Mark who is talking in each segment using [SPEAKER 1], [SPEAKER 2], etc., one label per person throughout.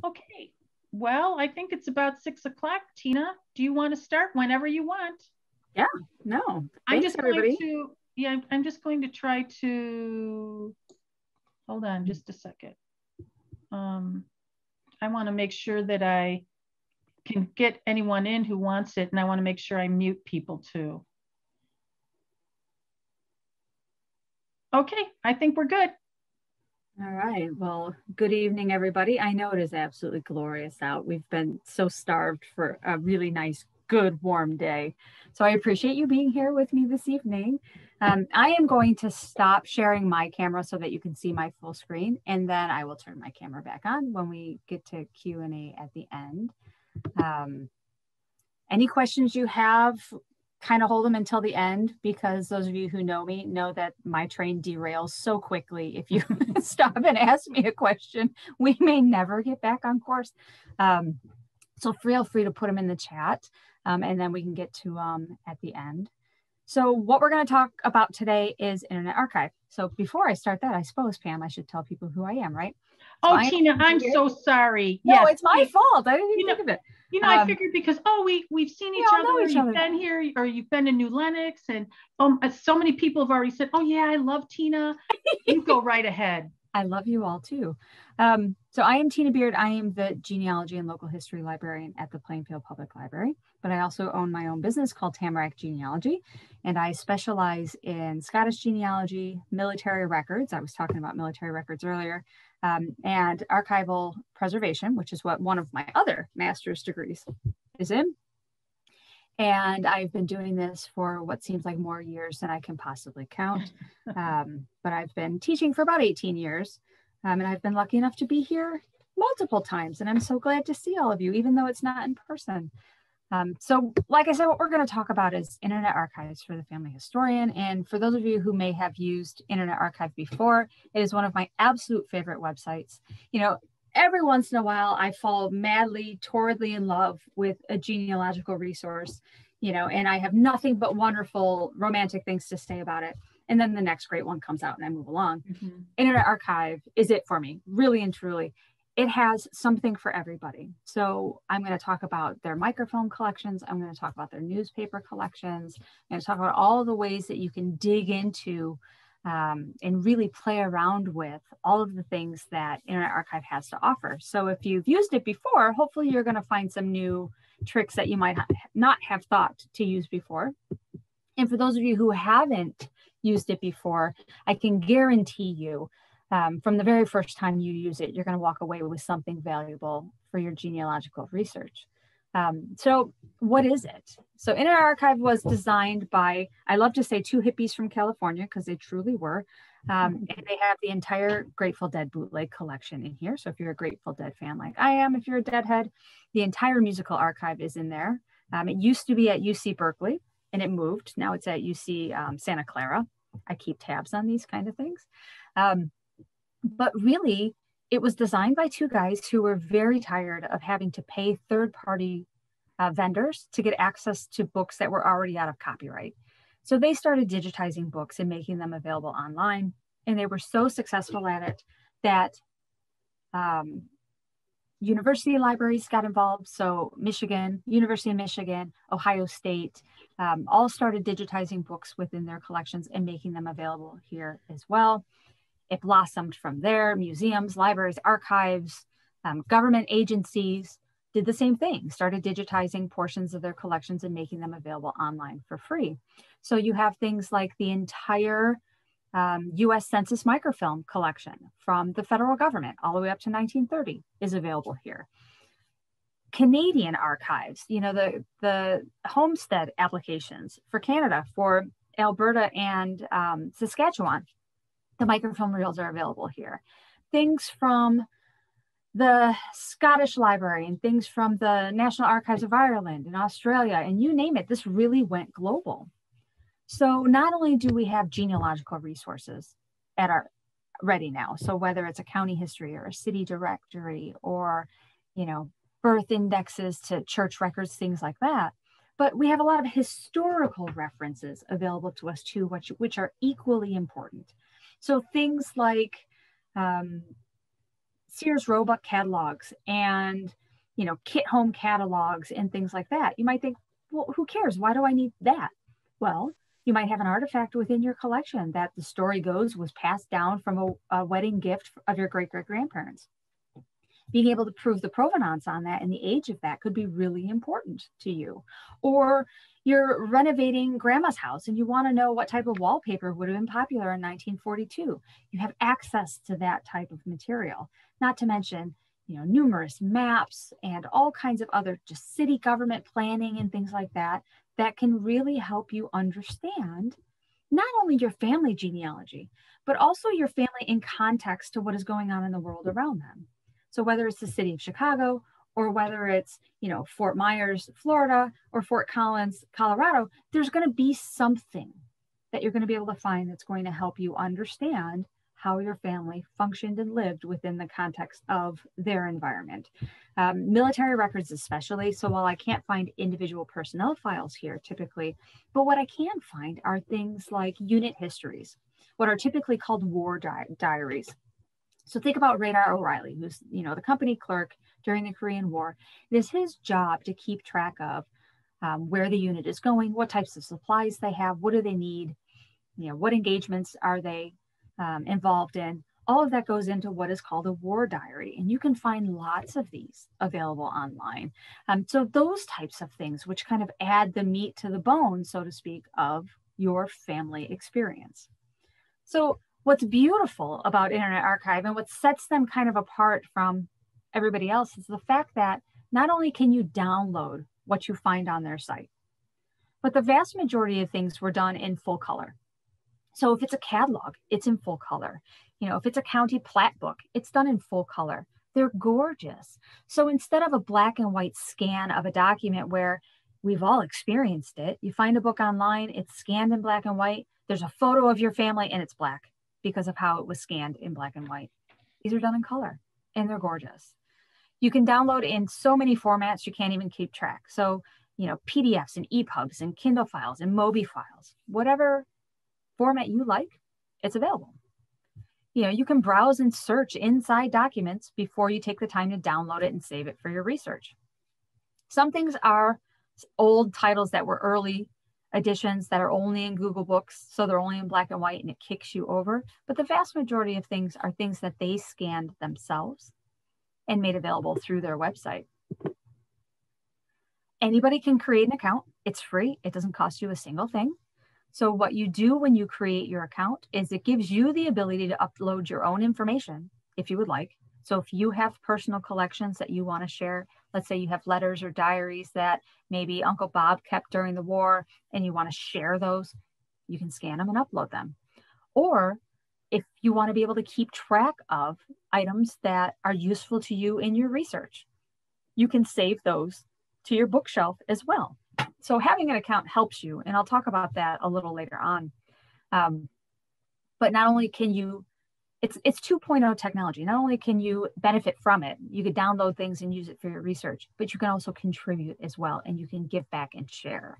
[SPEAKER 1] Okay. Well, I think it's about 6 o'clock. Tina, do you want to start whenever you want?
[SPEAKER 2] Yeah, no,
[SPEAKER 1] I'm
[SPEAKER 2] thanks
[SPEAKER 1] just going
[SPEAKER 2] everybody.
[SPEAKER 1] to, yeah, I'm just going to try to, hold on just a second. Um, I want to make sure that I can get anyone in who wants it, and I want to make sure I mute people too. Okay, I think we're good.
[SPEAKER 2] All right, well, good evening, everybody. I know it is absolutely glorious out. We've been so starved for a really nice, good, warm day. So I appreciate you being here with me this evening. I am going to stop sharing my camera so that you can see my full screen, and then I will turn my camera back on when we get to Q&A at the end. Any questions you have, kind of hold them until the end, because those of you who know me know that my train derails so quickly. If you stop and ask me a question, we may never get back on course. So feel free to put them in the chat, and then we can get to at the end. So what we're going to talk about today is Internet Archive. So before I start that, I suppose, Pam, I should tell people who I am, right? So
[SPEAKER 1] Oh, Tina, I'm so sorry.
[SPEAKER 2] No,
[SPEAKER 1] Yes,
[SPEAKER 2] it's my fault. I didn't even think of it.
[SPEAKER 1] I figured because we've seen each other, or you've been here, or you've been in New Lenox, and so many people have already said, "Oh yeah, I love Tina." You go right ahead.
[SPEAKER 2] I love you all too. So I am Tina Beaird. I am the genealogy and local history librarian at the Plainfield Public Library, but I also own my own business called Tamarack Genealogy, and I specialize in Scottish genealogy, military records. I was talking about military records earlier, and archival preservation, which is what one of my other master's degrees is in. And I've been doing this for what seems like more years than I can possibly count. But I've been teaching for about 18 years. And I've been lucky enough to be here multiple times. And I'm so glad to see all of you, even though it's not in person. So like I said, what we're going to talk about is Internet Archives for the Family Historian. And for those of you who may have used Internet Archive before, it is one of my absolute favorite websites. You know, every once in a while, I fall madly, torridly in love with a genealogical resource, you know, and I have nothing but wonderful romantic things to say about it. And then the next great one comes out and I move along. Mm-hmm. Internet Archive is it for me, really and truly. It has something for everybody. So I'm going to talk about their microfilm collections. I'm going to talk about their newspaper collections. I'm going to talk about all the ways that you can dig into and really play around with all of the things that Internet Archive has to offer. So if you've used it before, hopefully you're going to find some new tricks that you might not have thought to use before. And for those of you who haven't used it before, I can guarantee you from the very first time you use it, you're going to walk away with something valuable for your genealogical research. So what is it? So Internet Archive was designed by, I love to say, two hippies from California, because they truly were. And they have the entire Grateful Dead bootleg collection in here. So if you're a Grateful Dead fan like I am, if you're a Deadhead, the entire musical archive is in there. It used to be at UC Berkeley and it moved. Now it's at UC Santa Clara. I keep tabs on these kind of things. But really, it was designed by two guys who were very tired of having to pay third-party vendors to get access to books that were already out of copyright. So they started digitizing books and making them available online. And they were so successful at it that university libraries got involved. So Michigan, University of Michigan, Ohio State, all started digitizing books within their collections and making them available here as well. It blossomed from there. Museums, libraries, archives, government agencies did the same thing, started digitizing portions of their collections and making them available online for free. So you have things like the entire US Census microfilm collection from the federal government all the way up to 1930 is available here. Canadian archives, you know, the homestead applications for Canada, for Alberta and Saskatchewan, the microfilm reels are available here. Things from the Scottish Library and things from the National Archives of Ireland and Australia, and you name it, this really went global. So not only do we have genealogical resources at our ready now, so whether it's a county history or a city directory or, you know, birth indexes to church records, things like that, but we have a lot of historical references available to us too, which are equally important. So things like Sears Roebuck catalogs and, you know, Kit Home catalogs and things like that. You might think, well, who cares? Why do I need that? Well, you might have an artifact within your collection that the story goes was passed down from a wedding gift of your great-great-grandparents. Being able to prove the provenance on that and the age of that could be really important to you. Or you're renovating grandma's house and you want to know what type of wallpaper would have been popular in 1942. You have access to that type of material, not to mention, you know, numerous maps and all kinds of other just city government planning and things like that, that can really help you understand not only your family genealogy, but also your family in context to what is going on in the world around them. So whether it's the city of Chicago or whether it's, you know, Fort Myers, Florida, or Fort Collins, Colorado, there's going to be something that you're going to be able to find that's going to help you understand how your family functioned and lived within the context of their environment. Military records especially. So while I can't find individual personnel files here typically, but what I can find are things like unit histories, what are typically called war diaries. So think about Radar O'Reilly, who's, you know, the company clerk during the Korean War. It is his job to keep track of where the unit is going, what types of supplies they have, what do they need, you know, what engagements are they involved in. All of that goes into what is called a war diary. And you can find lots of these available online. So those types of things, which kind of add the meat to the bone, so to speak, of your family experience. So what's beautiful about Internet Archive and what sets them kind of apart from everybody else is the fact that not only can you download what you find on their site, but the vast majority of things were done in full color. So if it's a catalog, it's in full color. You know, if it's a county plat book, it's done in full color. They're gorgeous. So instead of a black and white scan of a document where we've all experienced it, you find a book online, it's scanned in black and white, there's a photo of your family and it's black because of how it was scanned in black and white. These are done in color and they're gorgeous. You can download in so many formats you can't even keep track. So, you know, PDFs and EPUBs and Kindle files and Mobi files, whatever format you like, it's available. You know, you can browse and search inside documents before you take the time to download it and save it for your research. Some things are old titles that were early editions that are only in Google Books, so they're only in black and white and it kicks you over. But the vast majority of things are things that they scanned themselves and made available through their website. Anybody can create an account. It's free. It doesn't cost you a single thing. So what you do when you create your account is it gives you the ability to upload your own information if you would like. So if you have personal collections that you want to share, let's say you have letters or diaries that maybe Uncle Bob kept during the war and you want to share those, you can scan them and upload them. Or if you want to be able to keep track of items that are useful to you in your research, you can save those to your bookshelf as well. So having an account helps you, and I'll talk about that a little later on. But not only can you, it's 2.0 technology. Not only can you benefit from it, you could download things and use it for your research, but you can also contribute as well, and you can give back and share.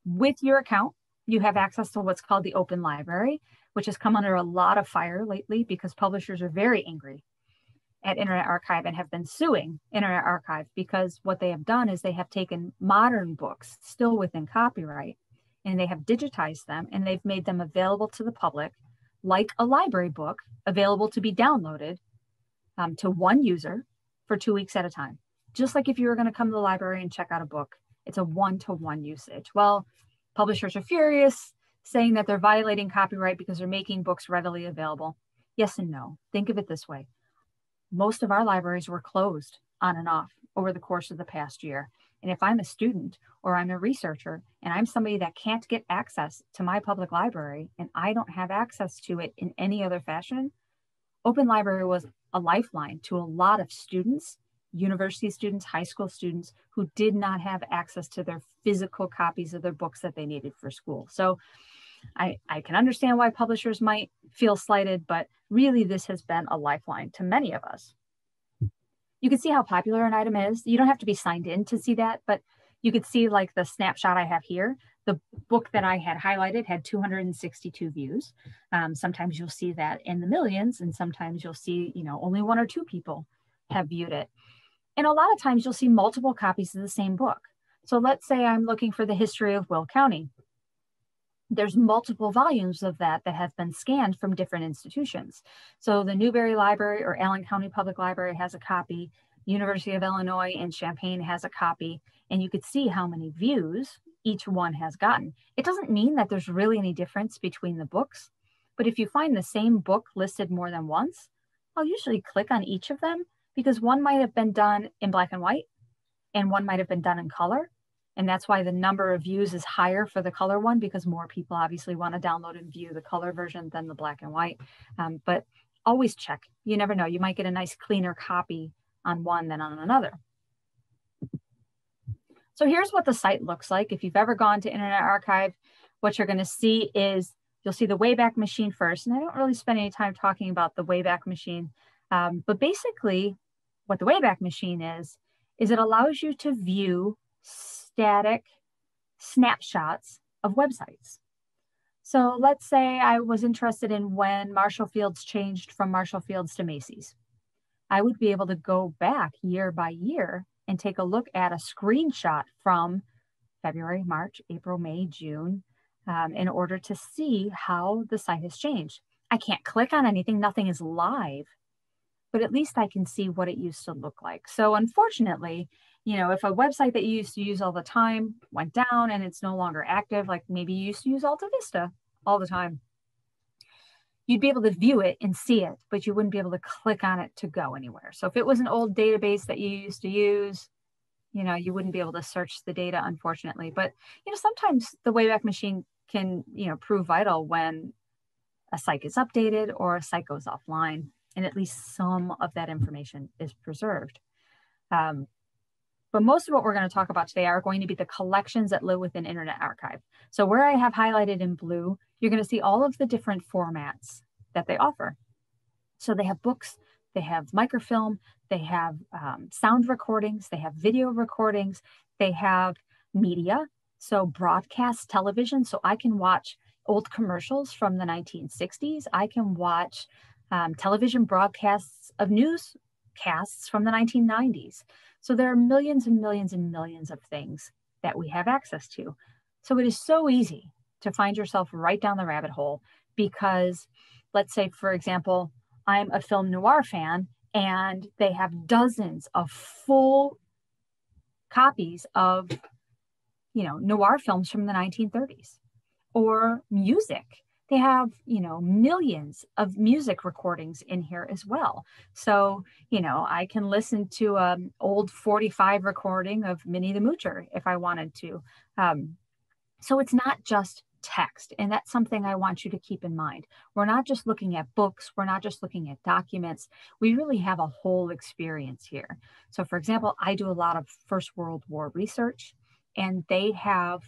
[SPEAKER 2] With your account, you have access to what's called the Open Library, which has come under a lot of fire lately because publishers are very angry at Internet Archive and have been suing Internet Archive because what they have done is they have taken modern books still within copyright and they have digitized them and they've made them available to the public like a library book, available to be downloaded to one user for 2 weeks at a time. Just like if you were going to come to the library and check out a book, it's a one-to-one usage. Well, publishers are furious, saying that they're violating copyright because they're making books readily available. Yes and no. Think of it this way. Most of our libraries were closed on and off over the course of the past year. And if I'm a student or I'm a researcher and I'm somebody that can't get access to my public library and I don't have access to it in any other fashion, Open Library was a lifeline to a lot of students, university students, high school students who did not have access to their physical copies of their books that they needed for school. So I can understand why publishers might feel slighted, but really this has been a lifeline to many of us. You can see how popular an item is. You don't have to be signed in to see that, but You could see like the snapshot I have here. The book that I had highlighted had 262 views. Sometimes you'll see that in the millions, and sometimes you'll see, you know, only 1 or 2 people have viewed it. And a lot of times you'll see multiple copies of the same book. So let's say I'm looking for the history of Will County. There's multiple volumes of that have been scanned from different institutions. So the Newberry Library or Allen County Public Library has a copy. University of Illinois in Champaign has a copy, and you could see how many views each one has gotten. It doesn't mean that there's really any difference between the books, but if you find the same book listed more than once, I'll usually click on each of them because one might have been done in black and white and one might have been done in color. And that's why the number of views is higher for the color one, because more people obviously want to download and view the color version than the black and white. But always check. You never know. You might get a nice cleaner copy on one than on another. So here's what the site looks like. If you've ever gone to Internet Archive, what you're going to see is you'll see the Wayback Machine first. And I don't really spend any time talking about the Wayback Machine. But basically, what the Wayback Machine is it allows you to view static snapshots of websites. So let's say I was interested in when Marshall Fields changed from Marshall Fields to Macy's. I would be able to go back year by year and take a look at a screenshot from February, March, April, May, June, in order to see how the site has changed. I can't click on anything, nothing is live, but at least I can see what it used to look like. So unfortunately, you know, if a website that you used to use all the time went down and it's no longer active, like maybe you used to use Alta Vista all the time, you'd be able to view it and see it, but you wouldn't be able to click on it to go anywhere. So if it was an old database that you used to use, you know, you wouldn't be able to search the data, unfortunately. But, you know, sometimes the Wayback Machine can, you know, prove vital when a site gets updated or a site goes offline, and at least some of that information is preserved. But most of what we're going to talk about today are going to be the collections that live within Internet Archive. So where I have highlighted in blue, you're going to see all of the different formats that they offer. So they have books, they have microfilm, they have sound recordings, they have video recordings, they have media, so broadcast television. So I can watch old commercials from the 1960s. I can watch television broadcasts of newscasts from the 1990s. So there are millions and millions and millions of things that we have access to. So it is so easy to find yourself right down the rabbit hole because, let's say, for example, I'm a film noir fan and they have dozens of full copies of, you know, noir films from the 1930s, or music. They have, you know, millions of music recordings in here as well. So, you know, I can listen to an old 45 recording of Minnie the Moocher if I wanted to. So it's not just text. And that's something I want you to keep in mind. We're not just looking at books. We're not just looking at documents. We really have a whole experience here. So for example, I do a lot of First World War research, and they have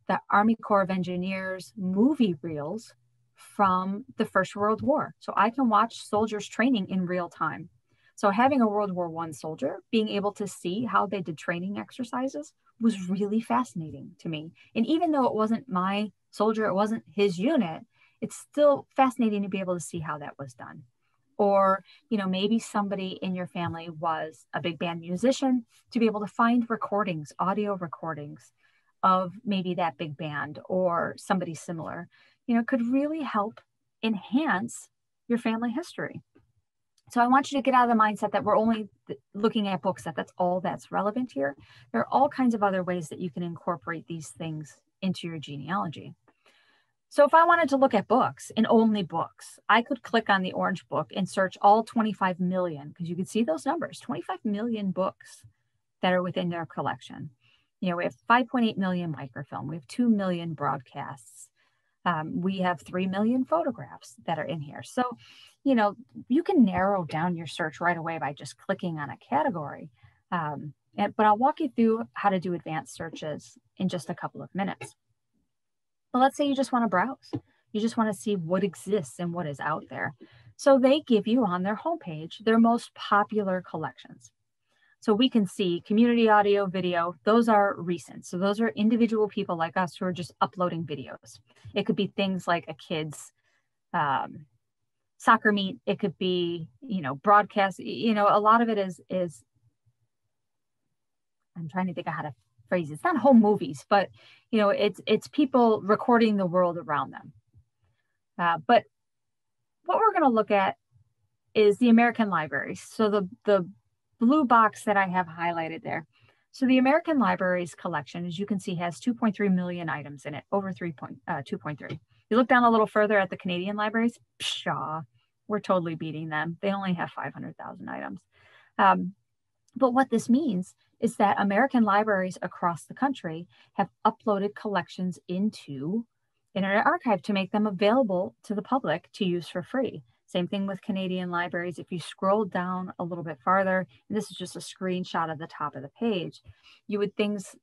[SPEAKER 2] the Army Corps of Engineers movie reels from the First World War. So I can watch soldiers training in real time. So having a World War I soldier, being able to see how they did training exercises was really fascinating to me. And even though it wasn't my soldier, it wasn't his unit, it's still fascinating to be able to see how that was done. Or, you know, maybe somebody in your family was a big band musician, to be able to find recordings, audio recordings of maybe that big band or somebody similar, you know, could really help enhance your family history. So I want you to get out of the mindset that we're only looking at books, that's all that's relevant here. There are all kinds of other ways that you can incorporate these things into your genealogy. So if I wanted to look at books and only books, I could click on the orange book and search all 25 million, because you can see those numbers, 25 million books that are within their collection. You know, we have 5.8 million microfilm, we have 2 million broadcasts, we have 3 million photographs that are in here. So, you know, you can narrow down your search right away by just clicking on a category. But I'll walk you through how to do advanced searches in just a couple of minutes. But let's say you just want to browse. You just want to see what exists and what is out there. So they give you on their homepage their most popular collections. So we can see community audio, video, those are recent. So those are individual people like us who are just uploading videos. It could be things like a kid's soccer meet. It could be, broadcast, a lot of it is, I'm trying to think of how to phrase it. It's not home movies, but, it's people recording the world around them. But what we're going to look at is the American libraries. So the blue box that I have highlighted there. So the American Libraries collection, as you can see, has 2.3 million items in it, over 2.3. You look down a little further at the Canadian libraries, pshaw, we're totally beating them. They only have 500,000 items. But what this means is that American libraries across the country have uploaded collections into Internet Archive to make them available to the public to use for free. Same thing with Canadian libraries. If you scroll down a little bit farther, and this is just a screenshot of the top of the page, you would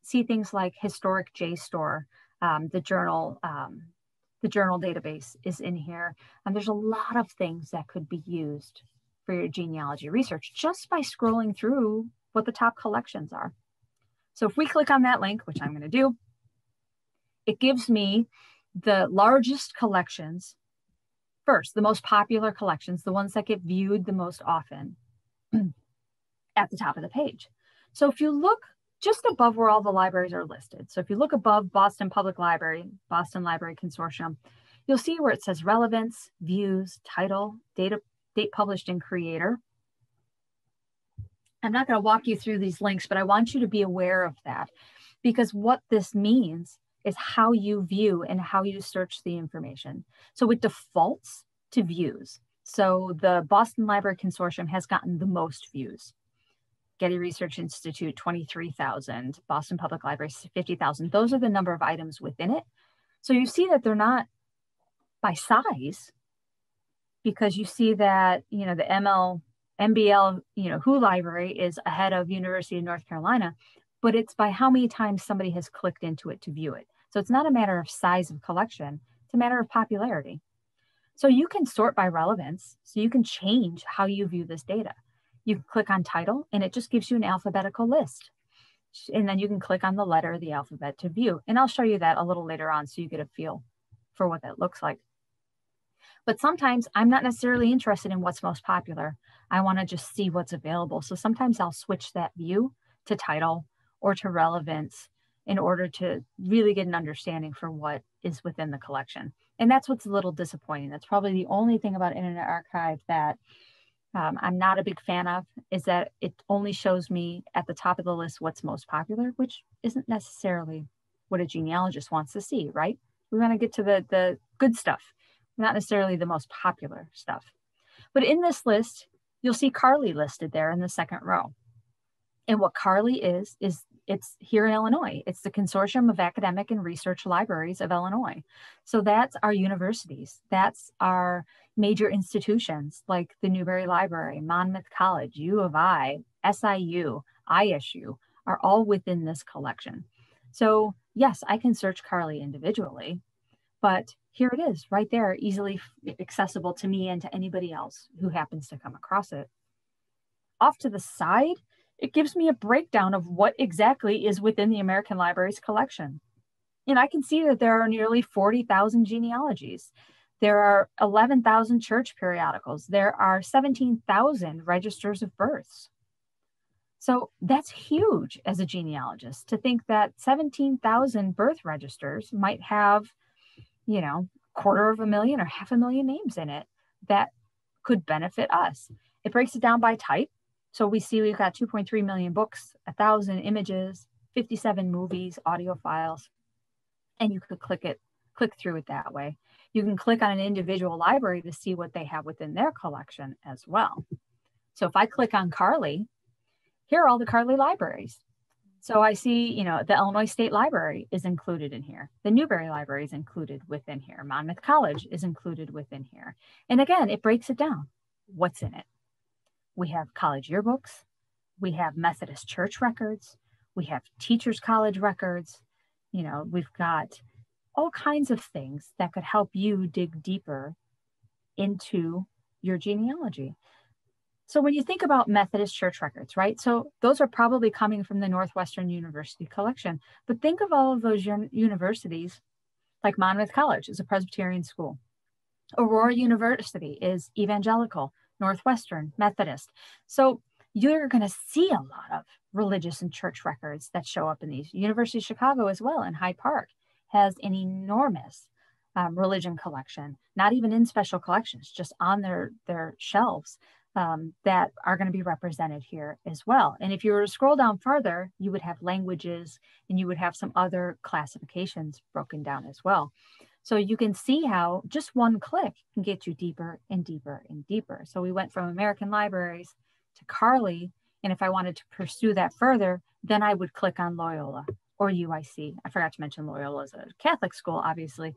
[SPEAKER 2] see things like Historic JSTOR, the journal database is in here. And there's a lot of things that could be used for your genealogy research just by scrolling through what the top collections are. So if we click on that link, which I'm going to do, it gives me the largest collections. First, the most popular collections, the ones that get viewed the most often at the top of the page. So if you look just above where all the libraries are listed, so if you look above Boston Public Library, Boston Library Consortium, you'll see where it says relevance, views, title, date published, and creator. I'm not going to walk you through these links, but I want you to be aware of that, because what this means is how you view and how you search the information. So it defaults to views. So the Boston Library Consortium has gotten the most views. Getty Research Institute, 23,000, Boston Public Library, 50,000. Those are the number of items within it. So you see that they're not by size, because you see that, the MBL, Who Library is ahead of University of North Carolina, but it's by how many times somebody has clicked into it to view it. So it's not a matter of size of collection, it's a matter of popularity. So you can sort by relevance, so you can change how you view this data. You can click on title and it just gives you an alphabetical list. And then you can click on the letter of the alphabet to view. And I'll show you that a little later on so you get a feel for what that looks like. But sometimes I'm not necessarily interested in what's most popular. I want to just see what's available. So sometimes I'll switch that view to title or to relevance in order to really get an understanding for what is within the collection. And that's what's a little disappointing. That's probably the only thing about Internet Archive that I'm not a big fan of, is that it only shows me at the top of the list what's most popular, which isn't necessarily what a genealogist wants to see, right? We want to get to the good stuff, not necessarily the most popular stuff. But in this list, you'll see Carly listed there in the second row. And what Carly is it's here in Illinois. It's the Consortium of Academic and Research Libraries of Illinois. So that's our universities. That's our major institutions like the Newberry Library, Monmouth College, U of I, SIU, ISU are all within this collection. So yes, I can search Carly individually, but here it is right there, easily accessible to me and to anybody else who happens to come across it. Off to the side, it gives me a breakdown of what exactly is within the American Library's collection. And I can see that there are nearly 40,000 genealogies. There are 11,000 church periodicals. There are 17,000 registers of births. So that's huge as a genealogist to think that 17,000 birth registers might have, 250,000 or 500,000 names in it that could benefit us. It breaks it down by type. So we see we've got 2.3 million books, 1,000 images, 57 movies, audio files, and you could click through it that way. You can click on an individual library to see what they have within their collection as well. So if I click on Carly, here are all the Carly libraries. So I see, the Illinois State Library is included in here. The Newberry Library is included within here. Monmouth College is included within here. And again, it breaks it down. What's in it? We have college yearbooks, we have Methodist church records, we have teachers' college records, we've got all kinds of things that could help you dig deeper into your genealogy. So when you think about Methodist church records, right? So those are probably coming from the Northwestern University collection. But think of all of those universities, like Monmouth College is a Presbyterian school. Aurora University is evangelical, Northwestern, Methodist. So you're going to see a lot of religious and church records that show up in these. University of Chicago as well, in Hyde Park, has an enormous religion collection, not even in special collections, just on their shelves that are going to be represented here as well. And if you were to scroll down further, you would have languages and you would have some other classifications broken down as well. So you can see how just one click can get you deeper and deeper and deeper. So we went from American libraries to Carly. And if I wanted to pursue that further, then I would click on Loyola or UIC. I forgot to mention Loyola is a Catholic school, obviously.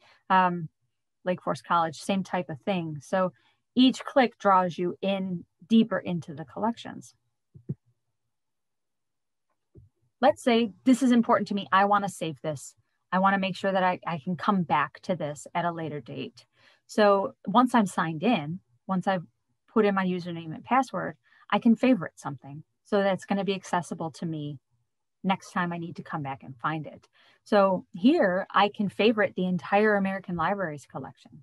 [SPEAKER 2] Lake Forest College, same type of thing. So each click draws you in deeper into the collections. Let's say this is important to me. I want to save this. I want to make sure that I can come back to this at a later date. So once I'm signed in, once I've put in my username and password, I can favorite something. So that's going to be accessible to me next time I need to come back and find it. So here I can favorite the entire American Libraries collection,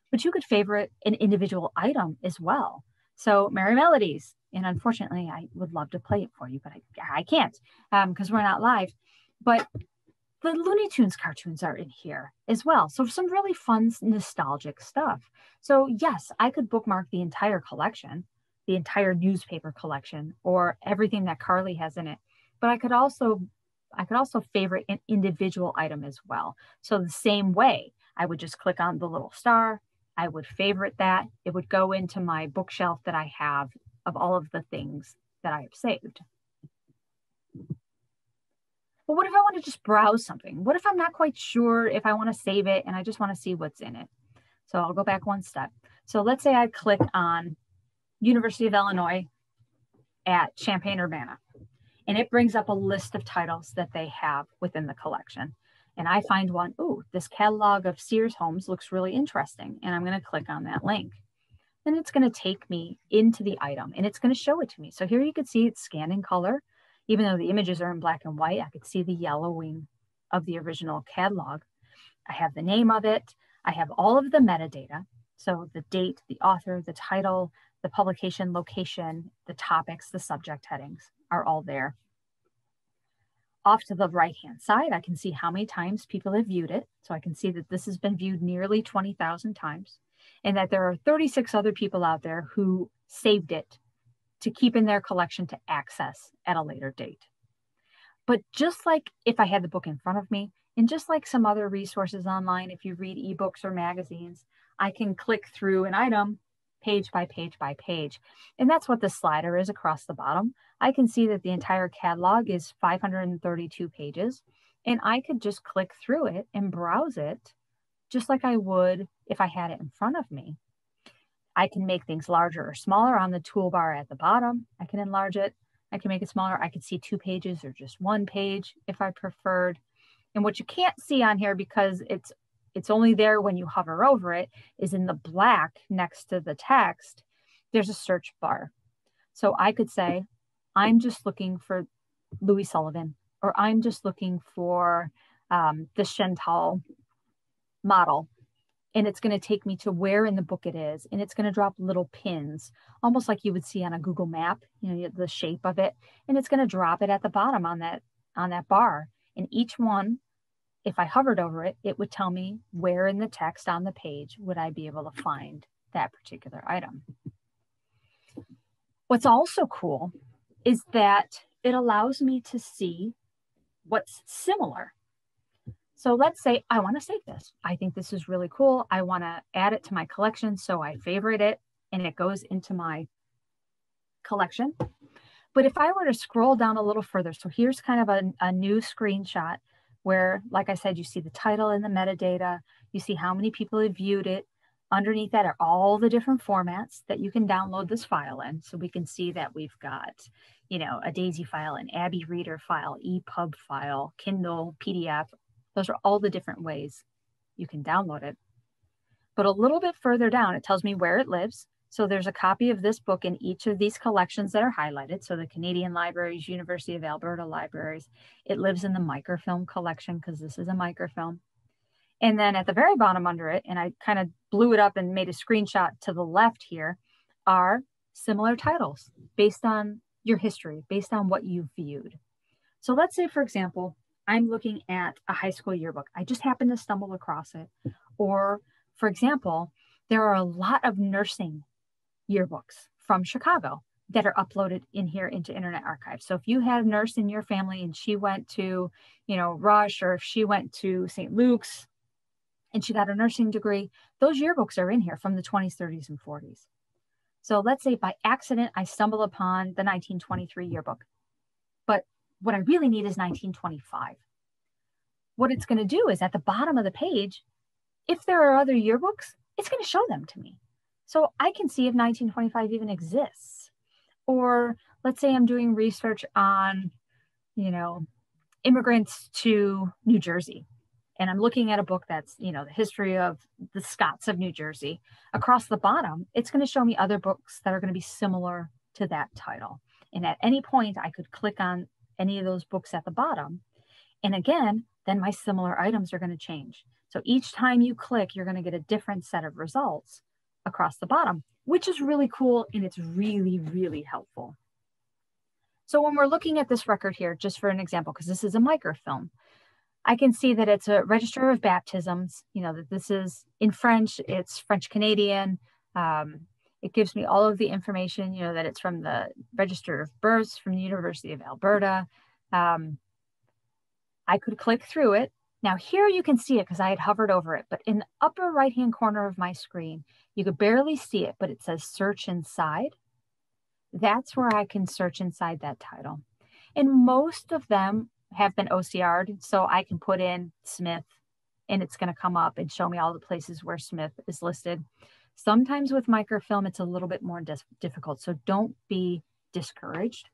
[SPEAKER 2] but you could favorite an individual item as well. So Merry Melodies, and unfortunately I would love to play it for you, but I can't because we're not live. But the Looney Tunes cartoons are in here as well. So some really fun, nostalgic stuff. So yes, I could bookmark the entire collection, the entire newspaper collection, or everything that Carly has in it. But I could also favorite an individual item as well. So the same way, I would just click on the little star. I would favorite that. It would go into my bookshelf that I have of all of the things that I have saved. But what if I want to just browse something? What if I'm not quite sure if I want to save it and I just want to see what's in it? So I'll go back one step. So let's say I click on University of Illinois at Champaign-Urbana, and it brings up a list of titles that they have within the collection. And I find one, ooh, this catalog of Sears homes looks really interesting. And I'm going to click on that link. Then it's going to take me into the item and it's going to show it to me. So here you can see it's scanned in color. Even though the images are in black and white, I could see the yellowing of the original catalog. I have the name of it. I have all of the metadata. So the date, the author, the title, the publication location, the topics, the subject headings are all there. Off to the right-hand side, I can see how many times people have viewed it. So I can see that this has been viewed nearly 20,000 times and that there are 36 other people out there who saved it to keep in their collection to access at a later date. But just like if I had the book in front of me, and just like some other resources online, if you read ebooks or magazines, I can click through an item page by page by page. And that's what the slider is across the bottom. I can see that the entire catalog is 532 pages, and I could just click through it and browse it just like I would if I had it in front of me. I can make things larger or smaller on the toolbar at the bottom. I can enlarge it. I can make it smaller. I could see 2 pages or just 1 page if I preferred. And what you can't see on here, because it's only there when you hover over it, is in the black next to the text, there's a search bar. So I could say, I'm just looking for Louis Sullivan, or I'm just looking for the Chantal model. And it's going to take me to where in the book it is. And it's going to drop little pins, almost like you would see on a Google map, you know, the shape of it. And it's going to drop it at the bottom on that bar. And each one, if I hovered over it, it would tell me where in the text on the page would I be able to find that particular item. What's also cool is that it allows me to see what's similar. So let's say I want to save this. I think this is really cool. I want to add it to my collection. So I favorite it and it goes into my collection. But if I were to scroll down a little further, so here's kind of a new screenshot where, like I said, you see the title and the metadata. You see how many people have viewed it. Underneath that are all the different formats that you can download this file in. So we can see that we've got, you know, a DAISY file, an Abby Reader file, EPUB file, Kindle, PDF. Those are all the different ways you can download it. But a little bit further down, it tells me where it lives. So there's a copy of this book in each of these collections that are highlighted. So the Canadian Libraries, University of Alberta Libraries. It lives in the microfilm collection because this is a microfilm. And then at the very bottom under it, and I kind of blew it up and made a screenshot to the left here, are similar titles based on your history, based on what you've viewed. So let's say, for example, I'm looking at a high school yearbook. I just happened to stumble across it. Or, for example, there are a lot of nursing yearbooks from Chicago that are uploaded in here into Internet Archive. So if you had a nurse in your family and she went to, Rush, or if she went to St. Luke's and she got a nursing degree, those yearbooks are in here from the 20s, 30s, and 40s. So let's say by accident, I stumble upon the 1923 yearbook, but what I really need is 1925. What it's going to do is at the bottom of the page, if there are other yearbooks, it's going to show them to me. So I can see if 1925 even exists. Or let's say I'm doing research on, immigrants to New Jersey. And I'm looking at a book that's, the history of the Scots of New Jersey. Across the bottom, it's going to show me other books that are going to be similar to that title. And at any point, I could click on any of those books at the bottom. And again, then my similar items are going to change. So each time you click, you're going to get a different set of results across the bottom, which is really cool. And it's really, really helpful. So when we're looking at this record here, just for an example, because this is a microfilm, I can see that it's a register of baptisms, that this is in French, it's French Canadian. It gives me all of the information, that it's from the Register of Births from the University of Alberta. I could click through it. Now here you can see it because I had hovered over it, but in the upper right-hand corner of my screen, you could barely see it, but it says search inside. That's where I can search inside that title. And most of them have been OCR'd, so I can put in Smith and it's going to come up and show me all the places where Smith is listed. Sometimes with microfilm, it's a little bit more difficult, so don't be discouraged,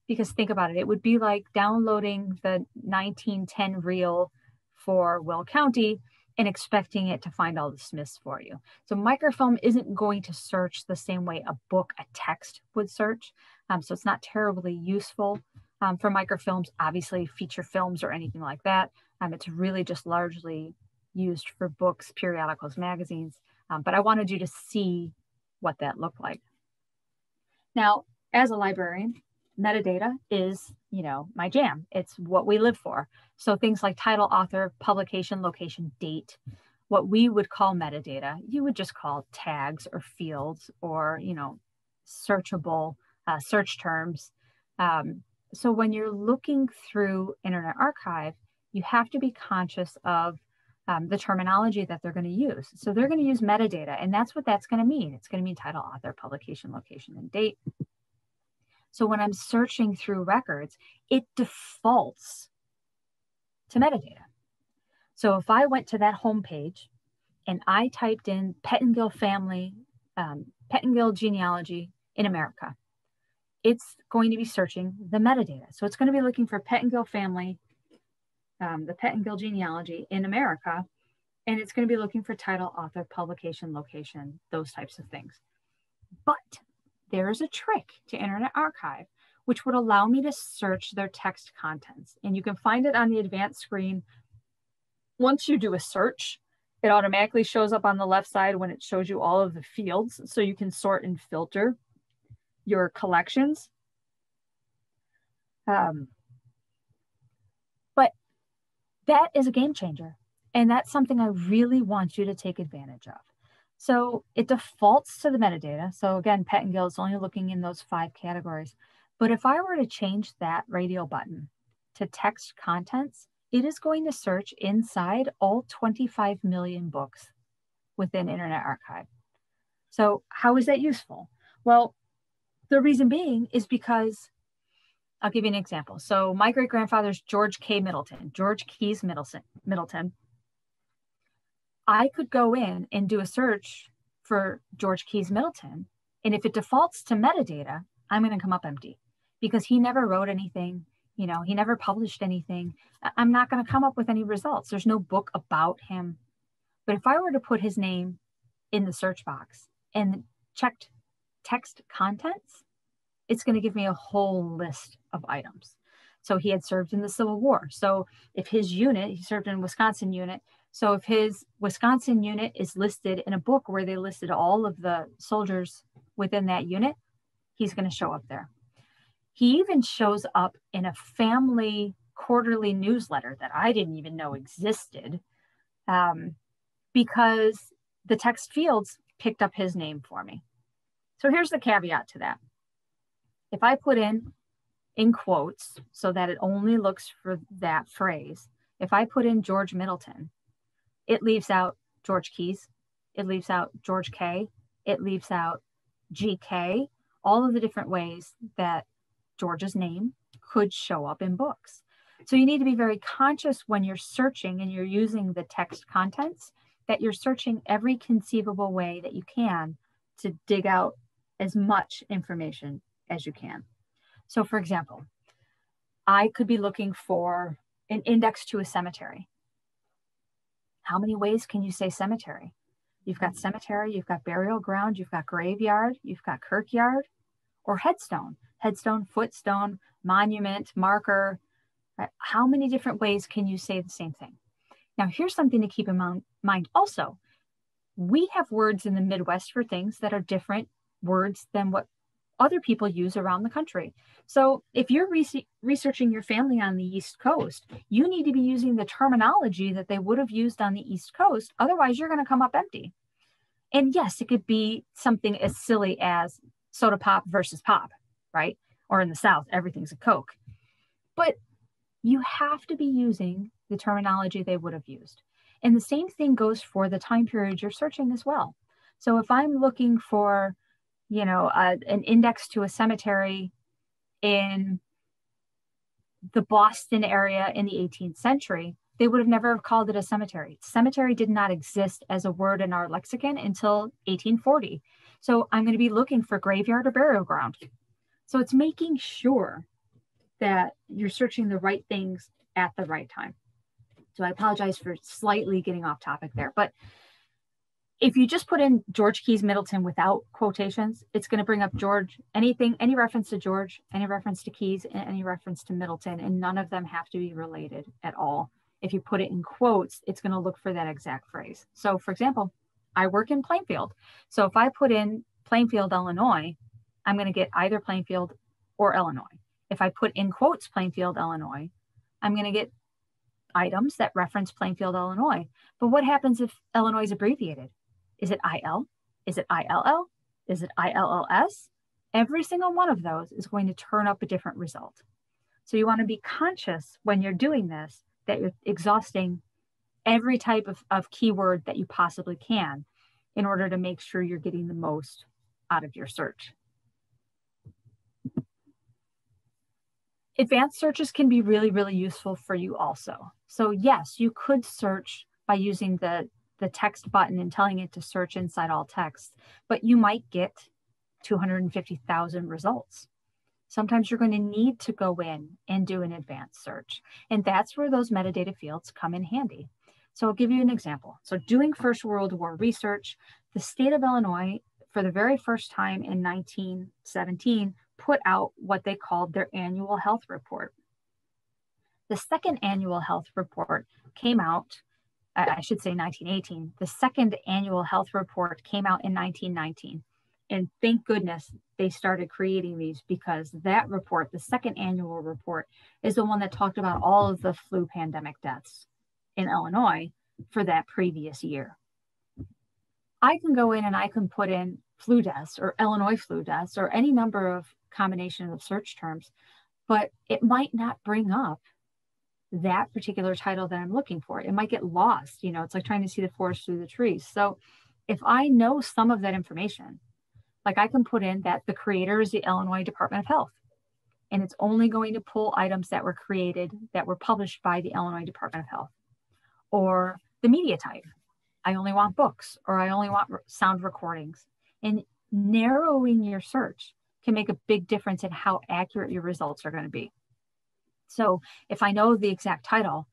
[SPEAKER 2] because think about it. It would be like downloading the 1910 reel for Will County and expecting it to find all the Smiths for you. So microfilm isn't going to search the same way a book, a text would search. So it's not terribly useful for microfilms, obviously feature films or anything like that. It's really just largely used for books, periodicals, magazines. But I wanted you to see what that looked like. Now, as a librarian, metadata is, my jam. It's what we live for. So things like title, author, publication, location, date, what we would call metadata, you would just call tags or fields or, searchable search terms. So when you're looking through Internet Archive, you have to be conscious of the terminology that they're going to use. So they're going to use metadata, and that's what that's going to mean. It's going to mean title, author, publication, location, and date. So when I'm searching through records, it defaults to metadata. So if I went to that homepage and I typed in Pettingill family, Pettingill genealogy in America, it's going to be searching the metadata. So it's going to be looking for Pettingill family, the Pettingill genealogy in America, and it's going to be looking for title, author, publication, location, those types of things. But there is a trick to Internet Archive, which would allow me to search their text contents. And you can find it on the advanced screen. Once you do a search, it automatically shows up on the left side when it shows you all of the fields. So you can sort and filter your collections. But that is a game changer. And that's something I really want you to take advantage of. So it defaults to the metadata. So again, Pettingill is only looking in those 5 categories. But if I were to change that radio button to text contents, it is going to search inside all 25 million books within Internet Archive. So how is that useful? Well, the reason being is because, I'll give you an example. So my great-grandfather's George K. Middleton, George Keyes Middleton. I could go in and do a search for George Keyes Middleton. And if it defaults to metadata, I'm going to come up empty because he never wrote anything. He never published anything. I'm not going to come up with any results. There's no book about him. But if I were to put his name in the search box and checked text contents, it's going to give me a whole list of items. So he had served in the Civil War. So if his unit, he served in Wisconsin unit. So if his Wisconsin unit is listed in a book where they listed all of the soldiers within that unit, he's going to show up there. He even shows up in a family quarterly newsletter that I didn't even know existed, because the text fields picked up his name for me. So here's the caveat to that. If I put in quotes so that it only looks for that phrase, if I put in George Middleton, it leaves out George Keyes, it leaves out George K, it leaves out GK, all of the different ways that George's name could show up in books. So you need to be very conscious when you're searching and you're using the text contents, that you're searching every conceivable way that you can to dig out as much information as you can. So for example, I could be looking for an index to a cemetery. How many ways can you say cemetery? You've got cemetery, you've got burial ground, you've got graveyard, you've got kirkyard, or headstone. Headstone, footstone, monument, marker. Right? How many different ways can you say the same thing? Now, here's something to keep in mind also. We have words in the Midwest for things that are different words than what other people use around the country. So if you're researching your family on the East Coast, you need to be using the terminology that they would have used on the East Coast. Otherwise, you're going to come up empty. And yes, it could be something as silly as soda pop versus pop, right? Or in the South, everything's a Coke. But you have to be using the terminology they would have used. And the same thing goes for the time period you're searching as well. So if I'm looking for, an index to a cemetery in the Boston area in the 18th century, they would have never called it a cemetery. Cemetery did not exist as a word in our lexicon until 1840. So I'm going to be looking for graveyard or burial ground. So it's making sure that you're searching the right things at the right time. So I apologize for slightly getting off topic there, but if you just put in George Keyes Middleton without quotations, it's going to bring up George, any reference to George, any reference to Keyes, and any reference to Middleton, and none of them have to be related at all. If you put it in quotes, it's going to look for that exact phrase. So for example, I work in Plainfield. So if I put in Plainfield, Illinois, I'm going to get either Plainfield or Illinois. If I put in quotes Plainfield, Illinois, I'm going to get items that reference Plainfield, Illinois. But what happens if Illinois is abbreviated? Is it IL? Is it ILL? Is it ILLS? Every single one of those is going to turn up a different result. So you want to be conscious when you're doing this that you're exhausting every type of keyword that you possibly can in order to make sure you're getting the most out of your search. Advanced searches can be really, really useful for you also. So yes, you could search by using the text button and telling it to search inside all text, but you might get 250,000 results. Sometimes you're going to need to go in and do an advanced search. And that's where those metadata fields come in handy. So I'll give you an example. So doing First World War research, the state of Illinois, for the very first time in 1917, put out what they called their annual health report. The second annual health report came out, I should say 1918. The second annual health report came out in 1919. And thank goodness they started creating these, because that report, the second annual report, is the one that talked about all of the flu pandemic deaths in Illinois for that previous year. I can go in and I can put in flu deaths or Illinois flu deaths or any number of combination of search terms, but it might not bring up that particular title that I'm looking for. It might get lost. It's like trying to see the forest through the trees. So if I know some of that information, like I can put in that the creator is the Illinois Department of Health, and it's only going to pull items that were created, that were published by the Illinois Department of Health. Or the media type, I only want books, or I only want sound recordings. And narrowing your search can make a big difference in how accurate your results are going to be. So if I know the exact title,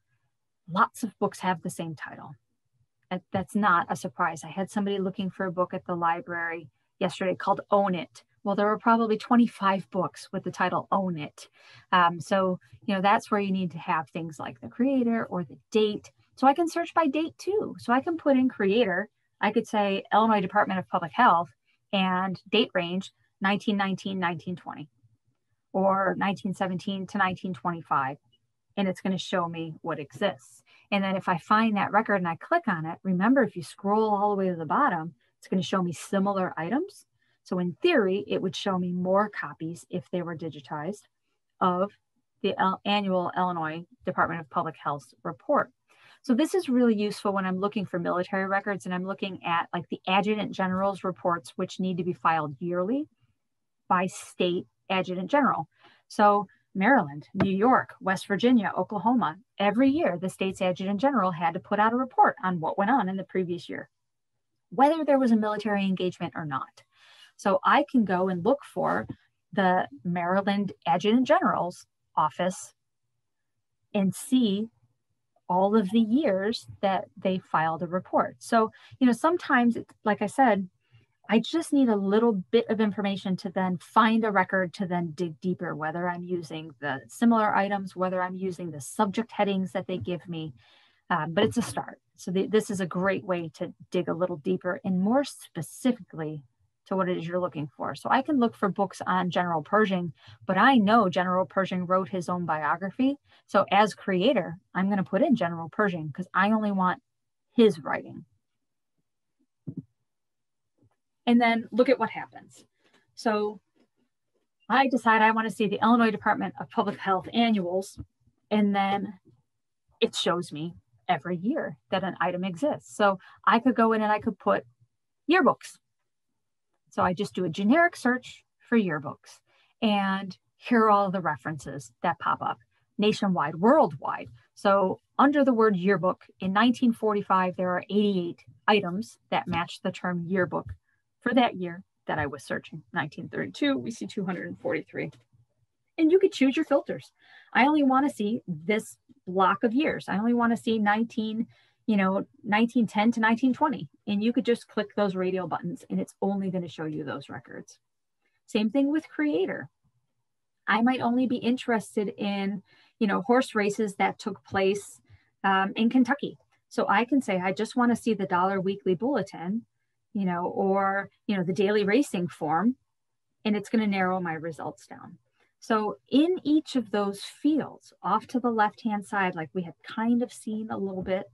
[SPEAKER 2] lots of books have the same title. That's not a surprise. I had somebody looking for a book at the library yesterday called Own It. Well, there were probably 25 books with the title Own It. So, that's where you need to have things like the creator or the date. So I can search by date too. So I can put in creator. I could say Illinois Department of Public Health and date range 1919, 1920, or 1917 to 1925. And it's going to show me what exists. And then if I find that record and I click on it, remember, if you scroll all the way to the bottom, it's going to show me similar items. So in theory, it would show me more copies if they were digitized of the annual Illinois Department of Public Health report. So this is really useful when I'm looking for military records and I'm looking at like the Adjutant General's reports, which need to be filed yearly by state Adjutant General. So Maryland, New York, West Virginia, Oklahoma, every year the state's Adjutant General had to put out a report on what went on in the previous year, whether there was a military engagement or not. So I can go and look for the Maryland Adjutant General's office and see all of the years that they filed a report. So, sometimes, like I said, I just need a little bit of information to then find a record to then dig deeper, whether I'm using the similar items, whether I'm using the subject headings that they give me, but it's a start. So this is a great way to dig a little deeper and more specifically to what it is you're looking for. So I can look for books on General Pershing, but I know General Pershing wrote his own biography. So as creator, I'm going to put in General Pershing because I only want his writing. And then look at what happens. So I decide I want to see the Illinois Department of Public Health annuals, and then it shows me every year that an item exists. So I could go in and I could put yearbooks. So I just do a generic search for yearbooks, and here are all the references that pop up nationwide, worldwide. So under the word yearbook in 1945, there are 88 items that match the term yearbook for that year that I was searching. 1932, we see 243. And you could choose your filters. I only want to see this block of years. I only want to see 1910 to 1920. And you could just click those radial buttons and it's only going to show you those records. Same thing with creator. I might only be interested in, horse races that took place in Kentucky. So I can say, I just want to see the Dollar Weekly Bulletin, or, the daily racing form, and it's going to narrow my results down. So in each of those fields off to the left-hand side, like we had kind of seen a little bit,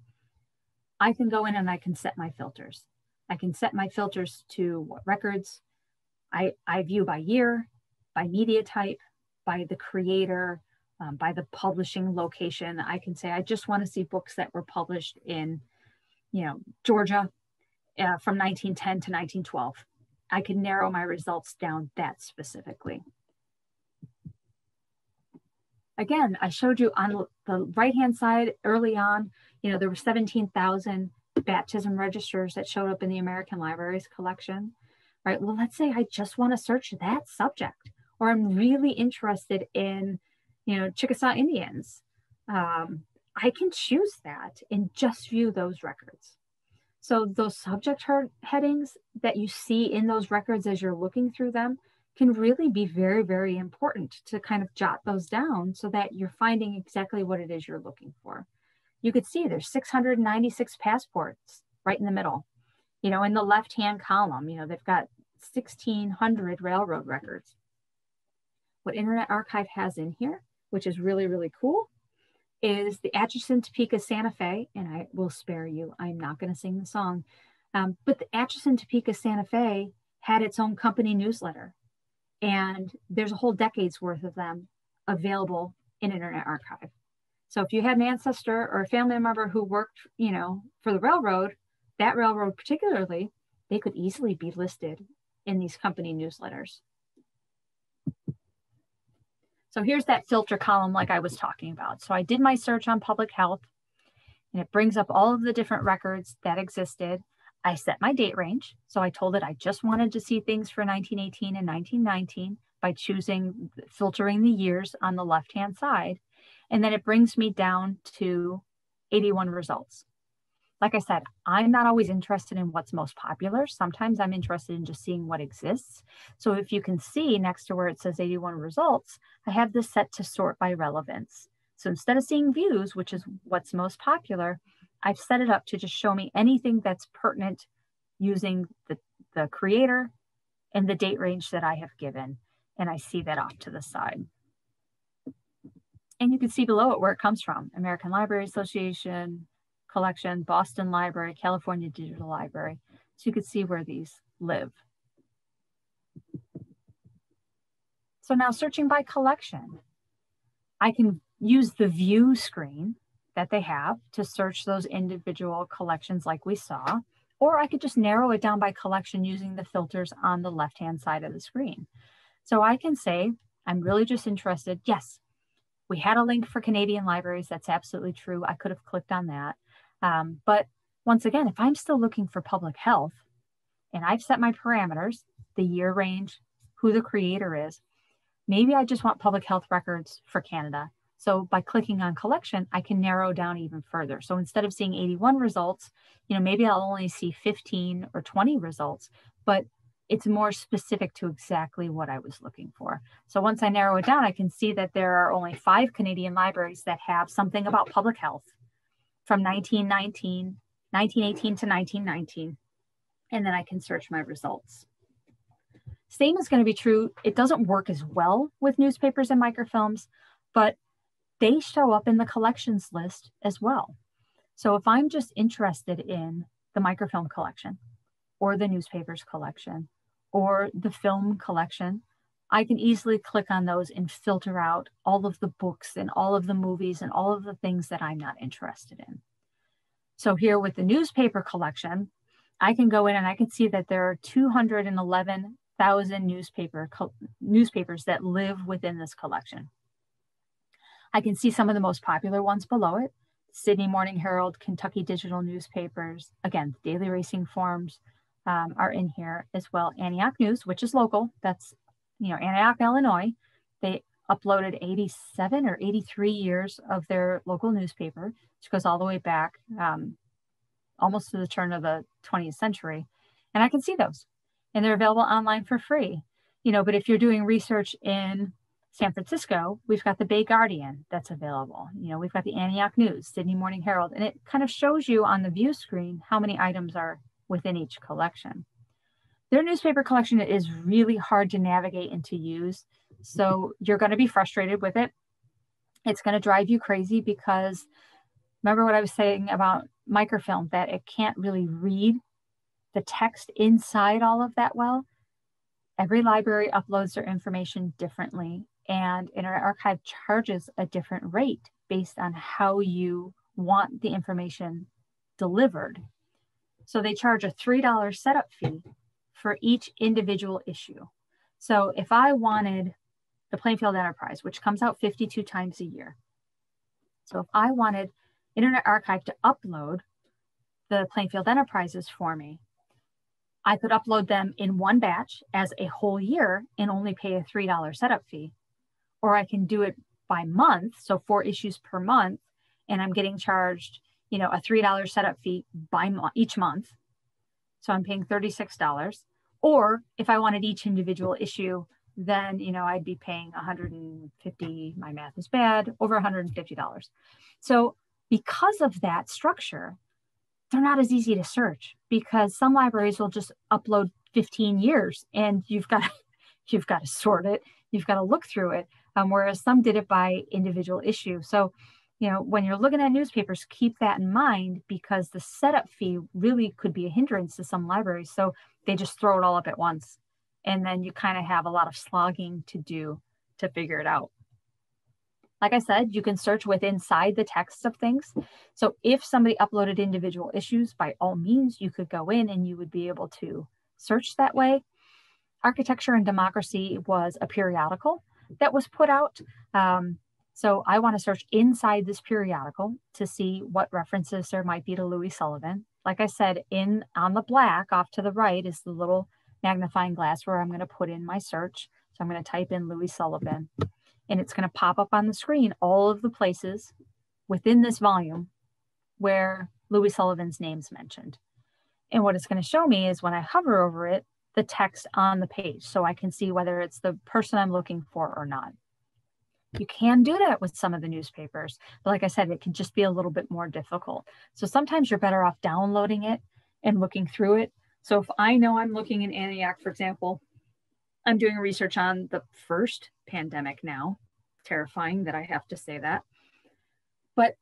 [SPEAKER 2] I can go in and I can set my filters. I can set my filters to what records I view by year, by media type, by the creator, by the publishing location. I can say, I just want to see books that were published in, Georgia from 1910 to 1912. I can narrow my results down that specifically. Again, I showed you on the right-hand side early on, there were 17,000 baptism registers that showed up in the American Library's collection, right? Well, let's say I just want to search that subject, or I'm really interested in, Chickasaw Indians. I can choose that and just view those records. So those subject headings that you see in those records as you're looking through them can really be very, very important to kind of jot those down so that you're finding exactly what it is you're looking for. You could see there's 696 passports right in the middle. In the left-hand column, they've got 1,600 railroad records. What Internet Archive has in here, which is really, really cool, is the Atchison, Topeka, Santa Fe, and I will spare you, I'm not going to sing the song, but the Atchison, Topeka, Santa Fe had its own company newsletter, and there's a whole decade's worth of them available in Internet Archive. So if you had an ancestor or a family member who worked, for the railroad, that railroad particularly, they could easily be listed in these company newsletters. So here's that filter column like I was talking about. So I did my search on public health, and it brings up all of the different records that existed. I set my date range. So I told it I just wanted to see things for 1918 and 1919 by filtering the years on the left-hand side. And then it brings me down to 81 results. Like I said, I'm not always interested in what's most popular. Sometimes I'm interested in just seeing what exists. So if you can see next to where it says 81 results, I have this set to sort by relevance. So instead of seeing views, which is what's most popular, I've set it up to just show me anything that's pertinent using the creator and the date range that I have given. And I see that off to the side. And you can see below it where it comes from: American Library Association collection, Boston Library, California Digital Library. So you can see where these live. So now searching by collection, I can use the view screen that they have to search those individual collections like we saw, or I could just narrow it down by collection using the filters on the left-hand side of the screen. So I can say, I'm really just interested. Yes, we had a link for Canadian libraries. That's absolutely true. I could have clicked on that. But once again, if I'm still looking for public health and I've set my parameters, the year range, who the creator is, maybe I just want public health records for Canada. So by clicking on collection, I can narrow down even further. So instead of seeing 81 results, maybe I'll only see 15 or 20 results, but it's more specific to exactly what I was looking for. So once I narrow it down, I can see that there are only 5 Canadian libraries that have something about public health from 1918 to 1919. And then I can search my results. Same is going to be true. It doesn't work as well with newspapers and microfilms, but they show up in the collections list as well. So if I'm just interested in the microfilm collection or the newspapers collection or the film collection, I can easily click on those and filter out all of the books and all of the movies and all of the things that I'm not interested in. So here with the newspaper collection, I can go in and I can see that there are 211,000 newspapers that live within this collection. I can see some of the most popular ones below it: Sydney Morning Herald, Kentucky Digital Newspapers. Again, the daily racing forms are in here as well. Antioch News, which is local. That's, Antioch, Illinois. They uploaded 87 or 83 years of their local newspaper, which goes all the way back almost to the turn of the 20th century. And I can see those. And they're available online for free. But if you're doing research in San Francisco, we've got the Bay Guardian that's available. We've got the Antioch News, Sydney Morning Herald, and it kind of shows you on the view screen how many items are within each collection. Their newspaper collection is really hard to navigate and to use. So you're going to be frustrated with it. It's going to drive you crazy because remember what I was saying about microfilm, that it can't really read the text inside all of that well. Every library uploads their information differently, and Internet Archive charges a different rate based on how you want the information delivered. So they charge a $3 setup fee for each individual issue. So if I wanted the Plainfield Enterprise, which comes out 52 times a year. So if I wanted Internet Archive to upload the Plainfield Enterprises for me, I could upload them in one batch as a whole year and only pay a $3 setup fee. Or I can do it by month, so 4 issues per month, and I'm getting charged, a $3 setup fee by each month. So I'm paying $36. Or if I wanted each individual issue, then, I'd be paying $150, my math is bad, over $150. So because of that structure, they're not as easy to search because some libraries will just upload 15 years and you've got to sort it. You've got to look through it. Whereas some did it by individual issue. So, when you're looking at newspapers, keep that in mind because the setup fee really could be a hindrance to some libraries. So they just throw it all up at once. And then you kind of have a lot of slogging to do to figure it out. Like I said, you can search inside the text of things. So if somebody uploaded individual issues, by all means, you could go in and you would be able to search that way. Architecture and Democracy was a periodical that was put out. So I want to search inside this periodical to see what references there might be to Louis Sullivan. Like I said, on the black off to the right is the little magnifying glass where I'm going to put in my search. So I'm going to type in Louis Sullivan. And it's going to pop up on the screen all of the places within this volume where Louis Sullivan's name's mentioned. And what it's going to show me is when I hover over it, the text on the page, so I can see whether it's the person I'm looking for or not. You can do that with some of the newspapers, but like I said, it can just be a little bit more difficult. So sometimes you're better off downloading it and looking through it. So if I know I'm looking in Antioch, for example, I'm doing research on the first pandemic now. Terrifying that I have to say that. But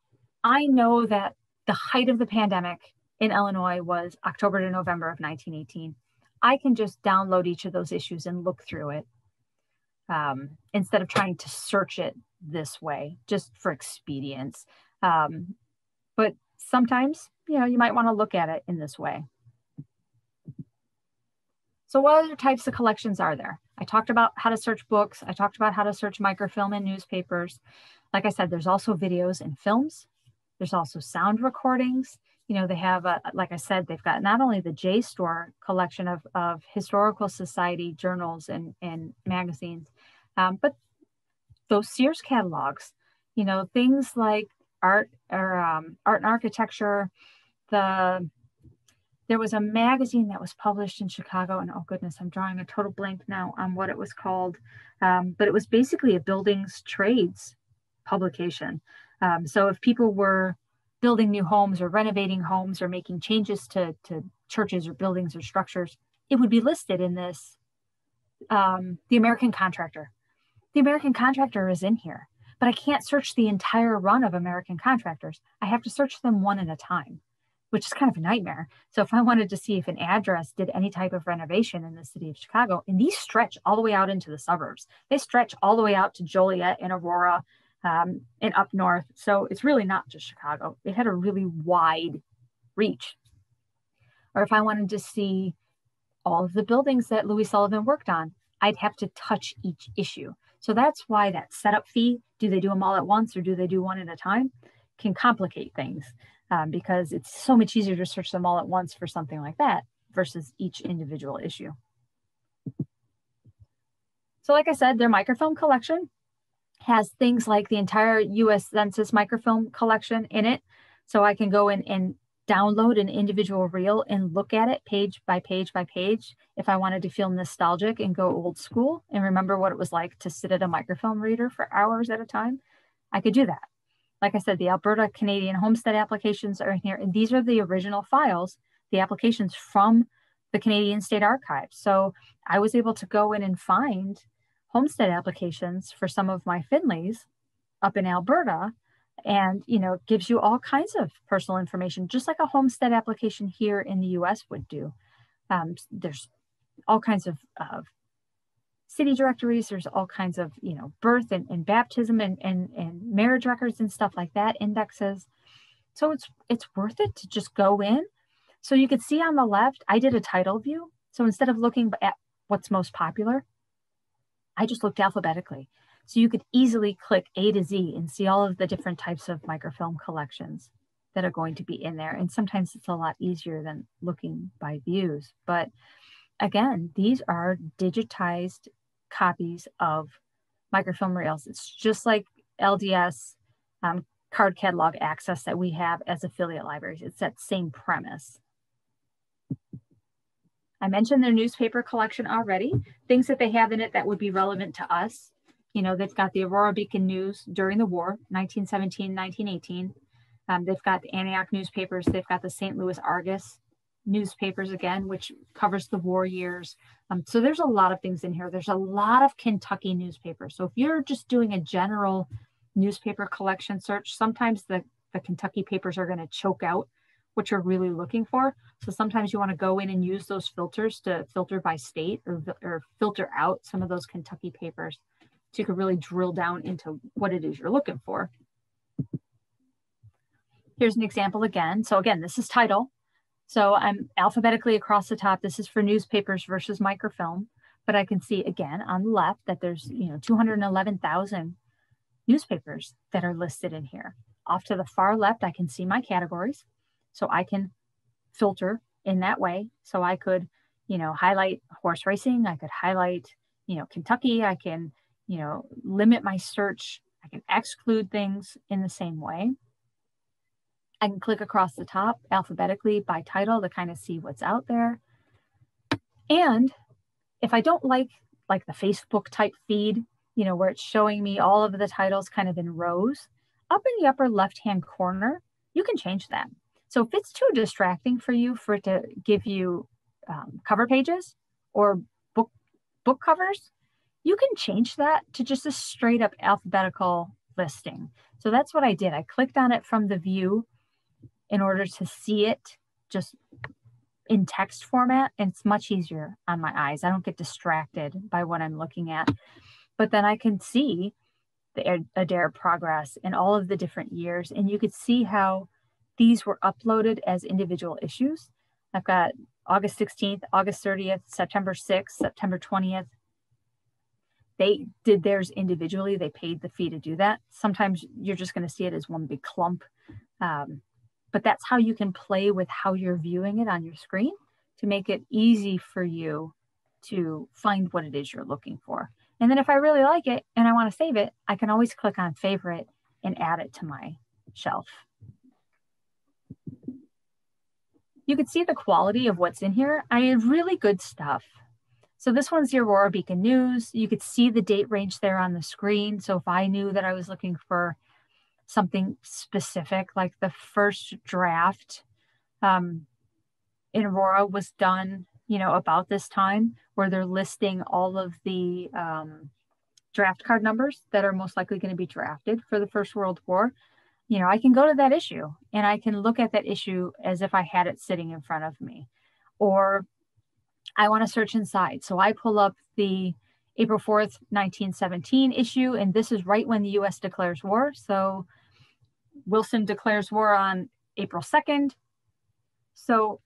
[SPEAKER 2] I know that the height of the pandemic in Illinois was October to November of 1918. I can just download each of those issues and look through it instead of trying to search it this way, just for expedience. But sometimes, you might want to look at it in this way. So what other types of collections are there? I talked about how to search books. I talked about how to search microfilm in newspapers. Like I said, there's also videos and films. There's also sound recordings. They have, like I said, they've got not only the JSTOR collection of historical society journals and magazines, but those Sears catalogs, things like art or art and architecture. There was a magazine that was published in Chicago, and oh goodness, I'm drawing a total blank now on what it was called, but it was basically a buildings trades publication. So if people were building new homes or renovating homes or making changes to churches or buildings or structures, it would be listed in this, the American Contractor. The American Contractor is in here, but I can't search the entire run of American Contractors. I have to search them one at a time, which is kind of a nightmare. So if I wanted to see if an address did any type of renovation in the city of Chicago, and these stretch all the way out into the suburbs, they stretch all the way out to Joliet and Aurora and up north. So it's really not just Chicago. It had a really wide reach. Or if I wanted to see all of the buildings that Louis Sullivan worked on, I'd have to touch each issue. So that's why that setup fee, do they do them all at once or do they do one at a time, can complicate things. Because it's so much easier to search them all at once for something like that versus each individual issue. So like I said, their microfilm collection has things like the entire US Census microfilm collection in it. So I can go in and download an individual reel and look at it page by page by page. If I wanted to feel nostalgic and go old school and remember what it was like to sit at a microfilm reader for hours at a time, I could do that. Like I said, the Alberta Canadian homestead applications are in here, and these are the original files, the applications from the Canadian State Archives. So I was able to go in and find homestead applications for some of my Finleys up in Alberta, and it gives you all kinds of personal information, just like a homestead application here in the US would do. There's all kinds of city directories, there's all kinds of, birth and baptism and marriage records and stuff like that, indexes. So it's worth it to just go in. So you could see on the left, I did a title view. So instead of looking at what's most popular, I just looked alphabetically. So you could easily click A to Z and see all of the different types of microfilm collections that are going to be in there. And sometimes it's a lot easier than looking by views. But again, these are digitized copies of microfilm reels. It's just like LDS card catalog access that we have as affiliate libraries. It's that same premise. I mentioned their newspaper collection already, things that they have in it that would be relevant to us. They've got the Aurora Beacon News during the war, 1917, 1918. They've got the Antioch newspapers. They've got the St. Louis Argus newspapers again, which covers the war years. So there's a lot of things in here. There's a lot of Kentucky newspapers. So if you're just doing a general newspaper collection search, sometimes the Kentucky papers are going to choke out what you're really looking for. So sometimes you want to go in and use those filters to filter by state or filter out some of those Kentucky papers so you can really drill down into what it is you're looking for. Here's an example again. So again, this is title. So I'm alphabetically across the top. This is for newspapers versus microfilm, but I can see again on the left that there's 211,000 newspapers that are listed in here. Off to the far left, I can see my categories. So I can filter in that way. So I could, highlight horse racing. I could highlight, Kentucky. I can, limit my search. I can exclude things in the same way. I can click across the top alphabetically by title to kind of see what's out there. And if I don't like the Facebook type feed, you know, where it's showing me all of the titles kind of in rows, up in the upper left-hand corner, you can change that. So if it's too distracting for you for it to give you cover pages or book covers, you can change that to just a straight up alphabetical listing. So that's what I did. I clicked on it from the view in order to see it just in text format, and it's much easier on my eyes. I don't get distracted by what I'm looking at, but then I can see the Adair progress in all of the different years, and you could see how these were uploaded as individual issues. I've got August 16th, August 30th, September 6th, September 20th. They did theirs individually. They paid the fee to do that. Sometimes you're just going to see it as one big clump. But that's how you can play with how you're viewing it on your screen to make it easy for you to find what it is you're looking for. And then if I really like it and I want to save it, I can always click on favorite and add it to my shelf. You can see the quality of what's in here. I have really good stuff. So this one's the Aurora Beacon News. You could see the date range there on the screen. So if I knew that I was looking for something specific, like the first draft in Aurora was done, you know, about this time, where they're listing all of the draft card numbers that are most likely going to be drafted for the First World War. You know, I can go to that issue and I can look at that issue as if I had it sitting in front of me. Or I want to search inside. So I pull up the April 4th, 1917 issue, and this is right when the US declares war. So Wilson declares war on April 2nd. So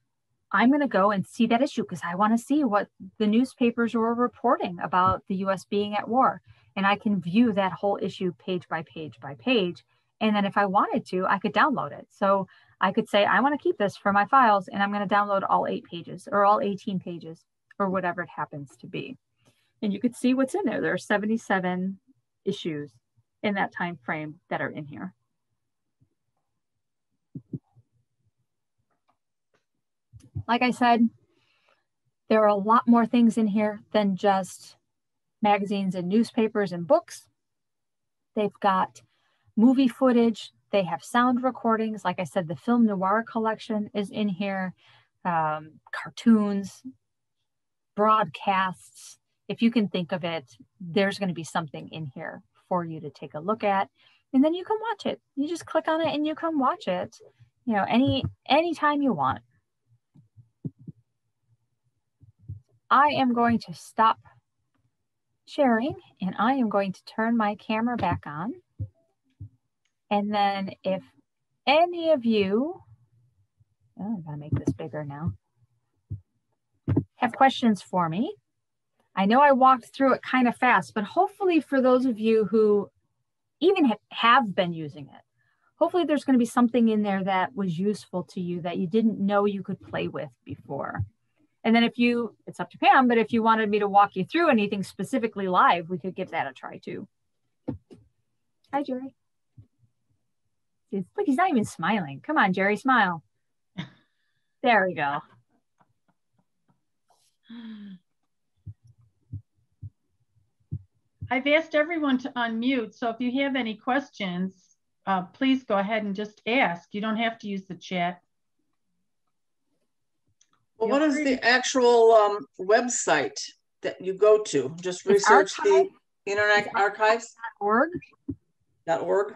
[SPEAKER 2] I'm going to go and see that issue because I want to see what the newspapers were reporting about the US being at war. And I can view that whole issue page by page by page. And then if I wanted to, I could download it. So I could say, I want to keep this for my files, and I'm going to download all 8 pages or all 18 pages or whatever it happens to be. And you could see what's in there. There are 77 issues in that time frame that are in here. Like I said, there are a lot more things in here than just magazines and newspapers and books. They've got movie footage. They have sound recordings. Like I said, the film noir collection is in here. Cartoons, broadcasts. If you can think of it, there's going to be something in here for you to take a look at. And then you can watch it. You just click on it and you can watch it, you know, anytime you want. I am going to stop sharing and I am going to turn my camera back on. And then if any of you, oh, I gotta make this bigger now, have questions for me. I know I walked through it kind of fast, but hopefully for those of you who even have been using it, hopefully there's going to be something in there that was useful to you that you didn't know you could play with before. And then if you, it's up to Pam, but if you wanted me to walk you through anything specifically live, we could give that a try too. Hi, Jerry. Look, he's not even smiling. Come on, Jerry, smile. There we go.
[SPEAKER 1] I've asked everyone to unmute, so if you have any questions, please go ahead and just ask. You don't have to use the chat.
[SPEAKER 3] Well, what is the actual website that you go to? Just research the Internet Archives?
[SPEAKER 2] .org.
[SPEAKER 3] .org.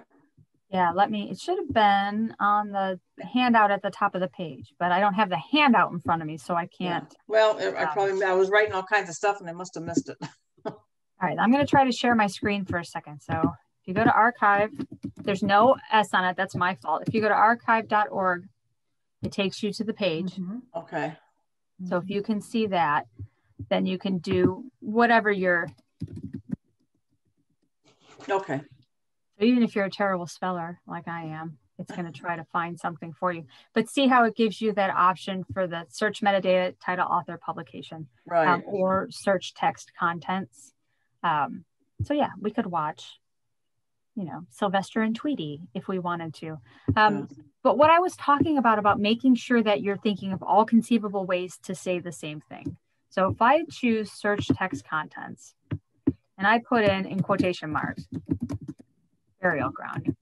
[SPEAKER 2] Yeah, it should have been on the handout at the top of the page, but I don't have the handout in front of me, so I can't.
[SPEAKER 3] Yeah. Well, I was writing all kinds of stuff and I must have missed it.
[SPEAKER 2] All right, I'm going to try to share my screen for a second. So if you go to archive, there's no S on it. That's my fault. If you go to archive.org, it takes you to the page.
[SPEAKER 3] Mm-hmm. Okay.
[SPEAKER 2] So if you can see that, then you can do whatever you're.
[SPEAKER 3] Okay.
[SPEAKER 2] So even if you're a terrible speller like I am, it's going to try to find something for you. But see how it gives you that option for the search metadata, title, author, publication,
[SPEAKER 3] right,
[SPEAKER 2] or search text contents. So yeah, we could watch. you know, Sylvester and Tweety if we wanted to. But what I was talking about making sure that you're thinking of all conceivable ways to say the same thing. So if I choose search text contents and I put in quotation marks, burial ground,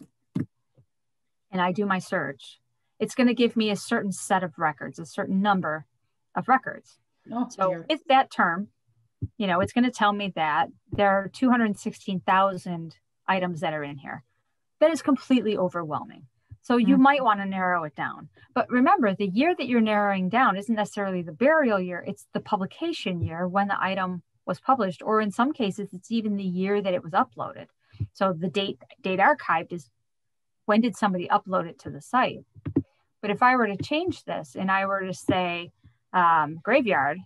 [SPEAKER 2] and I do my search, it's going to give me a certain set of records, a certain number of records. So if that term, you know, it's going to tell me that there are 216,000 items that are in here. That is completely overwhelming. So you might want to narrow it down. But remember, the year that you're narrowing down isn't necessarily the burial year, it's the publication year when the item was published, or in some cases, it's even the year that it was uploaded. So the date archived is when did somebody upload it to the site. But if I were to change this and I were to say graveyard,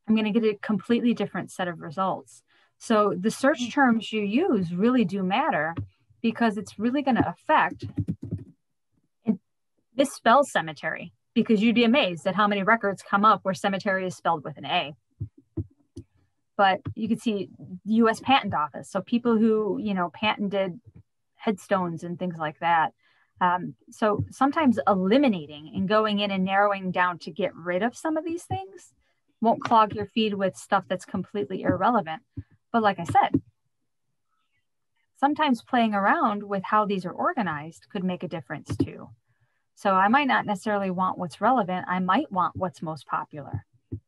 [SPEAKER 2] I'm going to get a completely different set of results. So the search terms you use really do matter, because it's really going to affect. This spells cemetery, because you'd be amazed at how many records come up where cemetery is spelled with an A. But you can see U.S. Patent Office. So people who, you know, patented headstones and things like that. So sometimes eliminating and going in and narrowing down to get rid of some of these things won't clog your feed with stuff that's completely irrelevant. But like I said, sometimes playing around with how these are organized could make a difference too. So I might not necessarily want what's relevant. I might want what's most popular.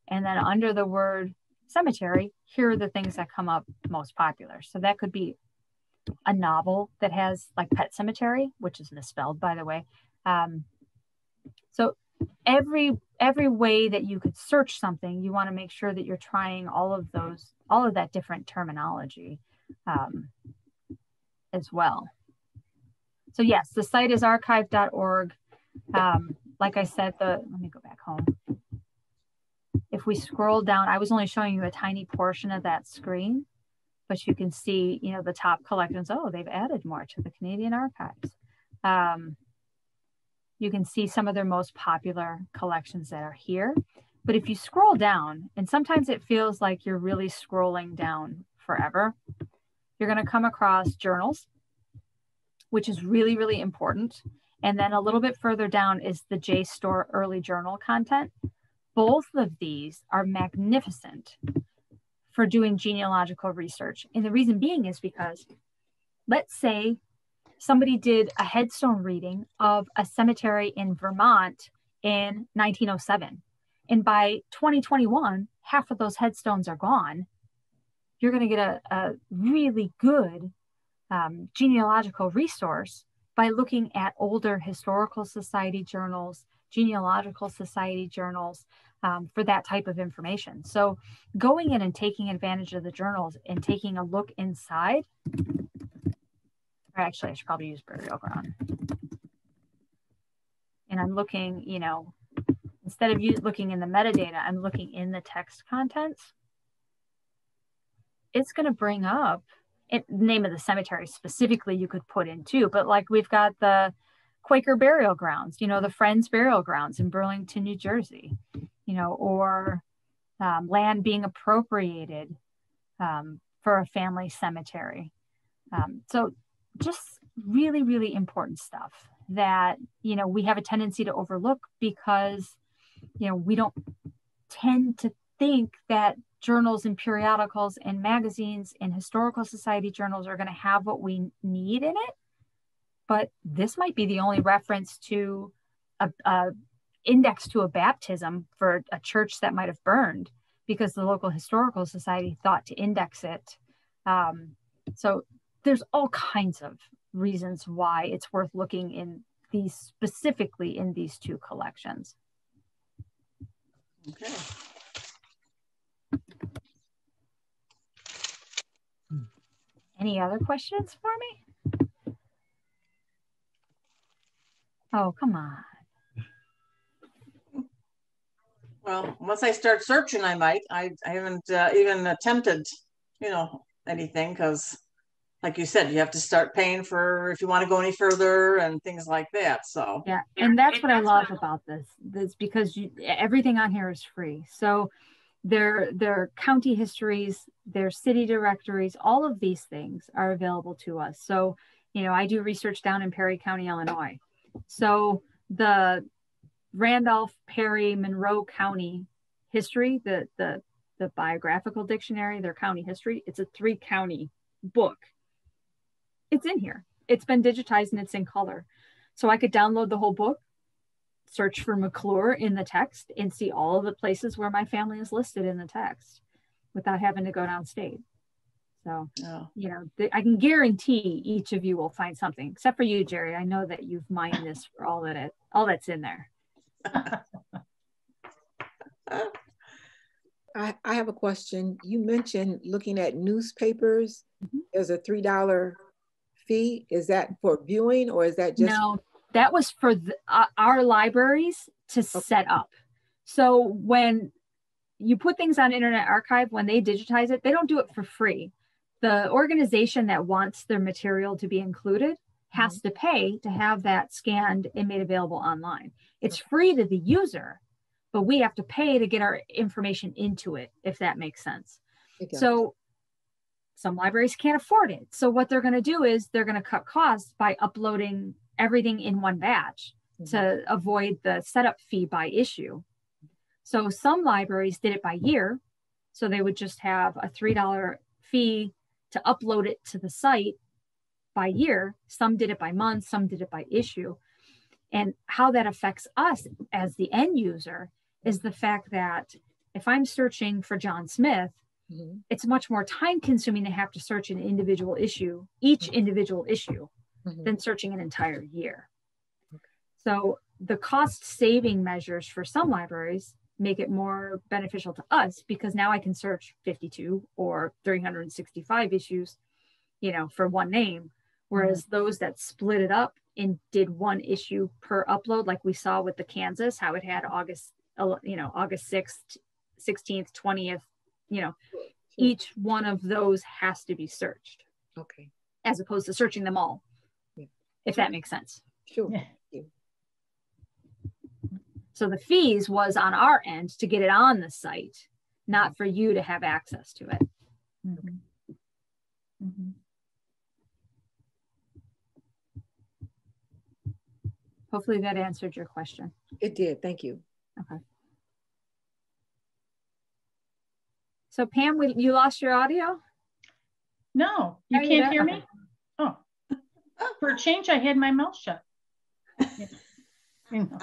[SPEAKER 2] And then under the word cemetery, here are the things that come up most popular. So that could be a novel that has like Pet Cemetery, which is misspelled, by the way. So every way that you could search something, you want to make sure that you're trying all of that different terminology as well. So yes, the site is archive.org. Like I said, let me go back home. If we scroll down, I was only showing you a tiny portion of that screen, but you can see, you know, the top collections. Oh, they've added more to the Canadian Archives. You can see some of their most popular collections that are here. But if you scroll down, and sometimes it feels like you're really scrolling down forever, you're going to come across journals, which is really, really important. And then a little bit further down is the JSTOR early journal content. Both of these are magnificent for doing genealogical research. And the reason being is because, let's say somebody did a headstone reading of a cemetery in Vermont in 1907. And by 2021, half of those headstones are gone. You're going to get a really good genealogical resource by looking at older historical society journals, genealogical society journals, for that type of information. So going in and taking advantage of the journals and taking a look inside, or actually I should probably use burial ground. And I'm looking, you know, instead of looking in the metadata, I'm looking in the text contents. It's going to bring up the name of the cemetery specifically you could put in too, but like we've got the Quaker burial grounds, you know, the Friends burial grounds in Burlington, New Jersey, you know, or land being appropriated for a family cemetery. So just really, really important stuff that, you know, we have a tendency to overlook because, you know, we don't tend to think that journals and periodicals and magazines and historical society journals are going to have what we need in it. But this might be the only reference to a index to a baptism for a church that might have burned because the local historical society thought to index it. So there's all kinds of reasons why it's worth looking in these, specifically in these two collections.
[SPEAKER 3] Okay.
[SPEAKER 2] Any other questions for me? Oh, come on.
[SPEAKER 3] Well, once I start searching, I might. I haven't even attempted, you know, anything because, like you said, you have to start paying for if you want to go any further and things like that. So
[SPEAKER 2] yeah, and that's what I love about this because everything on here is free. So their county histories, their city directories, all of these things are available to us. So, you know, I do research down in Perry County, Illinois. So the Randolph, Perry, Monroe County history, the biographical dictionary, their county history, it's a 3-county book. It's in here. It's been digitized and it's in color. So I could download the whole book, search for McClure in the text, and see all of the places where my family is listed in the text without having to go downstate. So, you know, I can guarantee each of you will find something, except for you, Jerry. I know that you've mined this for all that's in there.
[SPEAKER 4] I have a question. You mentioned looking at newspapers. There's a $3 fee. Is that for viewing, or is that just?
[SPEAKER 2] No, that was for our libraries to set up. So when you put things on Internet Archive, when they digitize it, they don't do it for free. The organization that wants their material to be included has to pay to have that scanned and made available online. It's free to the user, but we have to pay to get our information into it, if that makes sense. Okay. So some libraries can't afford it. So what they're going to do is they're going to cut costs by uploading everything in one batch to avoid the setup fee by issue. So some libraries did it by year. So they would just have a $3 fee to upload it to the site by year. Some did it by month, some did it by issue. And how that affects us as the end user is the fact that if I'm searching for John Smith, it's much more time consuming to have to search an individual issue, each individual issue, than searching an entire year. So the cost saving measures for some libraries make it more beneficial to us, because now I can search 52 or 365 issues, you know, for one name. Whereas those that split it up and did one issue per upload, like we saw with the Kansas, how it had August 6th, 16th, 20th, you know, each one of those has to be searched.
[SPEAKER 4] Okay.
[SPEAKER 2] As opposed to searching them all, if that makes sense.
[SPEAKER 4] Sure.
[SPEAKER 1] Yeah.
[SPEAKER 2] So the fees was on our end to get it on the site, not for you to have access to it. Hopefully that answered your question.
[SPEAKER 4] It did. Thank you.
[SPEAKER 2] Okay. So Pam, you lost your audio?
[SPEAKER 1] No, you can't hear me? Oh, for a change, I had my mouth shut. Yeah. You know.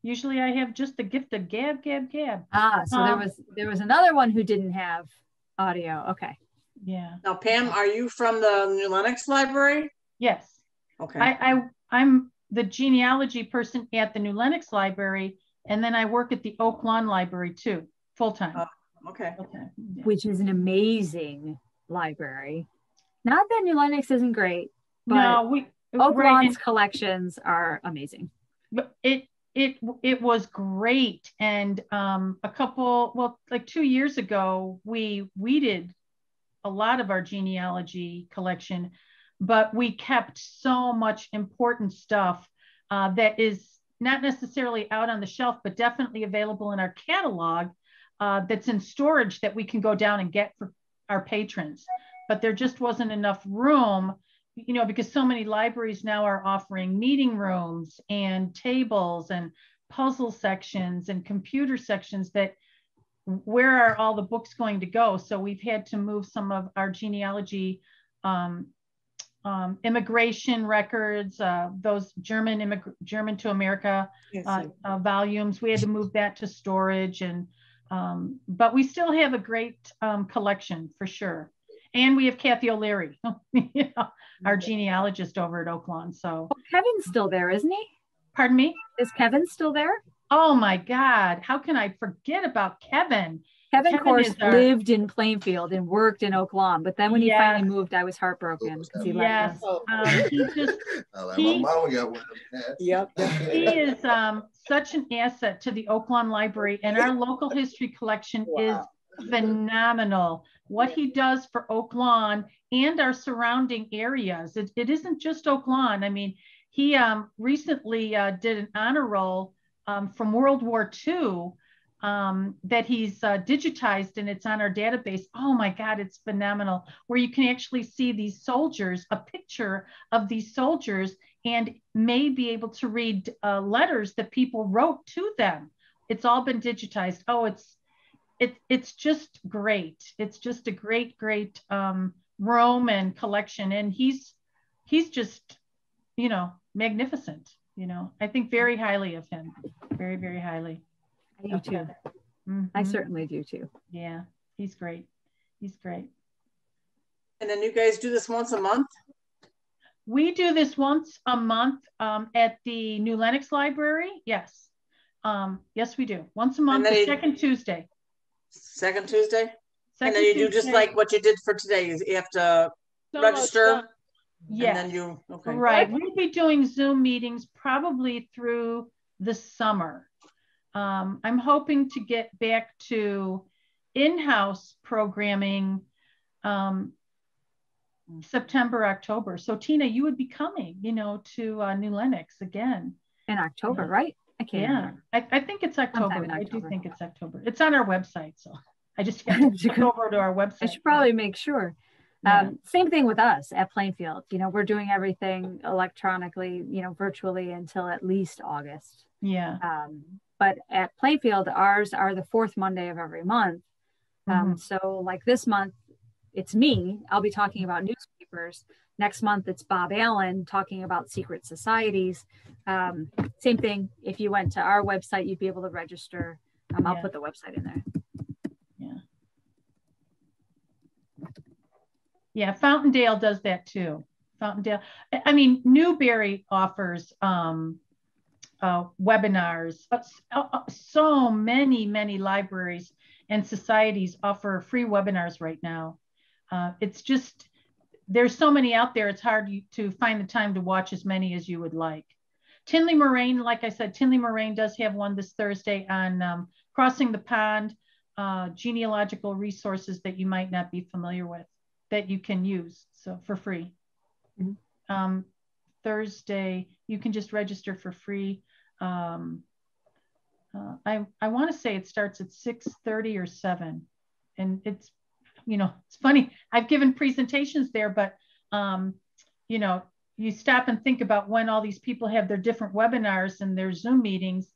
[SPEAKER 1] Usually I have just the gift of gab, gab, gab.
[SPEAKER 2] So there was another one who didn't have audio. Okay.
[SPEAKER 1] Yeah.
[SPEAKER 3] Now, Pam, are you from the New Lenox Library?
[SPEAKER 1] Yes.
[SPEAKER 3] Okay.
[SPEAKER 1] I'm the genealogy person at the New Lenox Library, and then I work at the Oak Lawn Library too, full time.
[SPEAKER 3] Okay.
[SPEAKER 1] Yeah.
[SPEAKER 2] Which is an amazing library. Not that New Lenox isn't great, but
[SPEAKER 1] no,
[SPEAKER 2] Oak Lawn's collections are amazing.
[SPEAKER 1] But it was great. And like 2 years ago, we did a lot of our genealogy collection, but we kept so much important stuff that is not necessarily out on the shelf, but definitely available in our catalog that's in storage that we can go down and get for our patrons. But there just wasn't enough room, you know, because so many libraries now are offering meeting rooms and tables and puzzle sections and computer sections that where are all the books going to go? So we've had to move some of our genealogy immigration records, those German to America volumes. We had to move that to storage, and but we still have a great collection for sure. And we have Kathy O'Leary, you know, our genealogist over at Oak Lawn. So
[SPEAKER 2] Kevin's still there, isn't he?
[SPEAKER 1] Pardon me?
[SPEAKER 2] Is Kevin still there?
[SPEAKER 1] Oh my God. How can I forget about Kevin?
[SPEAKER 2] Kevin, of course, lived in Plainfield and worked in Oak Lawn, but then when he finally moved, I was heartbroken because he left us.
[SPEAKER 1] He is such an asset to the Oak Lawn Library, and our local history collection is phenomenal. What he does for Oak Lawn and our surrounding areas. It isn't just Oak Lawn. I mean, he recently did an honor roll from World War II that he's digitized, and it's on our database. Oh my God, it's phenomenal, where you can actually see these soldiers, a picture of these soldiers, and may be able to read letters that people wrote to them. It's all been digitized. Oh, it's just great. It's just a great Roman collection, and he's just, you know, magnificent. You know, I think very highly of him, very, very highly.
[SPEAKER 2] I do too.
[SPEAKER 1] Mm-hmm.
[SPEAKER 2] I certainly do too.
[SPEAKER 1] Yeah, he's great. He's great.
[SPEAKER 3] And then you guys do this once a month?
[SPEAKER 1] We do this once a month at the New Lenox Library. Yes. Yes, we do. Once a month, the second Tuesday.
[SPEAKER 3] Second Tuesday? And then you do just like what you did for today. You have to register.
[SPEAKER 1] Yeah.
[SPEAKER 3] And then you, okay.
[SPEAKER 1] Right. We'll be doing Zoom meetings probably through the summer. I'm hoping to get back to in-house programming September, October. So Tina, you would be coming, you know, to New Lenox again.
[SPEAKER 2] In October, right? I can't remember.
[SPEAKER 1] I think it's October.
[SPEAKER 2] October.
[SPEAKER 1] I do think it's October. It's on our website. So I just have to go over to our website.
[SPEAKER 2] I should probably make sure. Yeah. Same thing with us at Plainfield. You know, we're doing everything electronically, you know, virtually until at least August.
[SPEAKER 1] Yeah.
[SPEAKER 2] But at Plainfield, ours are the fourth Monday of every month. So like this month, it's me. I'll be talking about newspapers. Next month, it's Bob Allen talking about secret societies. Same thing. If you went to our website, you'd be able to register. I'll put the website in there.
[SPEAKER 1] Yeah, Fountaindale does that too. Fountaindale. I mean, Newberry offers webinars. So many libraries and societies offer free webinars right now. It's just, there's so many out there, it's hard to find the time to watch as many as you would like. Tinley Moraine, like I said, Tinley Moraine does have one this Thursday on crossing the pond, genealogical resources that you might not be familiar with, that you can use so for free. Thursday, you can just register for free. I want to say it starts at 6:30 or 7, and it's, you know, it's funny. I've given presentations there, but you know, you stop and think about when all these people have their different webinars and their Zoom meetings,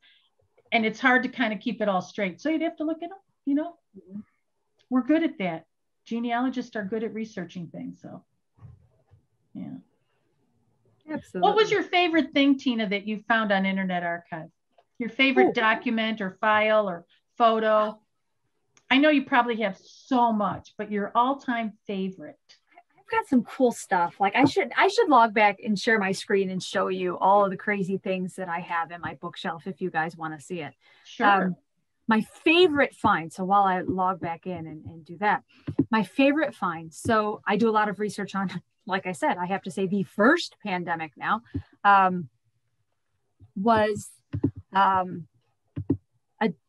[SPEAKER 1] and it's hard to kind of keep it all straight. So you'd have to look it up, you know. We're good at that. Genealogists are good at researching things. So, yeah. Absolutely. What was your favorite thing, Tina, that you found on Internet Archive? Your favorite document or file or photo? I know you probably have so much, but your all-time favorite.
[SPEAKER 2] I've got some cool stuff. Like I should log back and share my screen and show you all of the crazy things that I have in my bookshelf if you guys want to see it.
[SPEAKER 1] Sure.
[SPEAKER 2] My favorite find, so while I log back in and do that, my favorite find, so I do a lot of research on, like I said, I have to say the first pandemic now, was a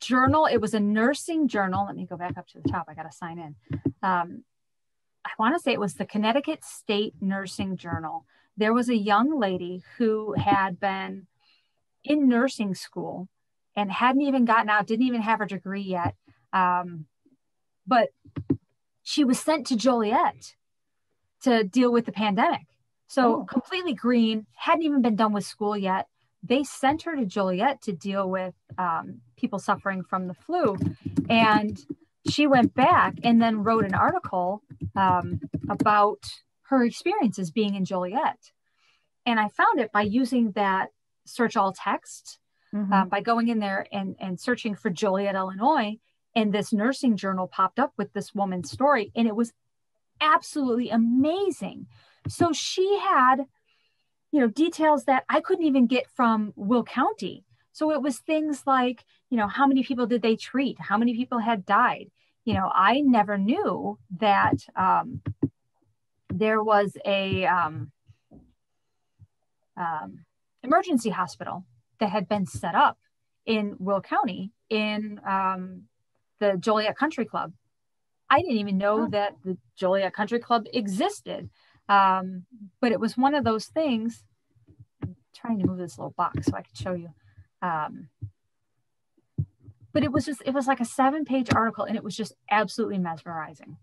[SPEAKER 2] journal. It was a nursing journal. Let me go back up to the top. I got to sign in. I want to say it was the Connecticut State Nursing Journal. There was a young lady who had been in nursing school and hadn't even gotten out, didn't even have her degree yet. But she was sent to Joliet to deal with the pandemic. So completely green, hadn't even been done with school yet. They sent her to Joliet to deal with people suffering from the flu. And she went back and then wrote an article about her experiences being in Joliet. And I found it by using that search all text, by going in there and searching for Joliet, Illinois. And this nursing journal popped up with this woman's story. And it was absolutely amazing. So she had, you know, details that I couldn't even get from Will County. So it was things like, you know, how many people did they treat? How many people had died? You know, I never knew that there was a emergency hospital that had been set up in Will County in the Joliet Country Club. I didn't even know that the Joliet Country Club existed. But it was one of those things. I'm trying to move this little box so I can show you. but it was like a 7-page article, and it was just absolutely mesmerizing.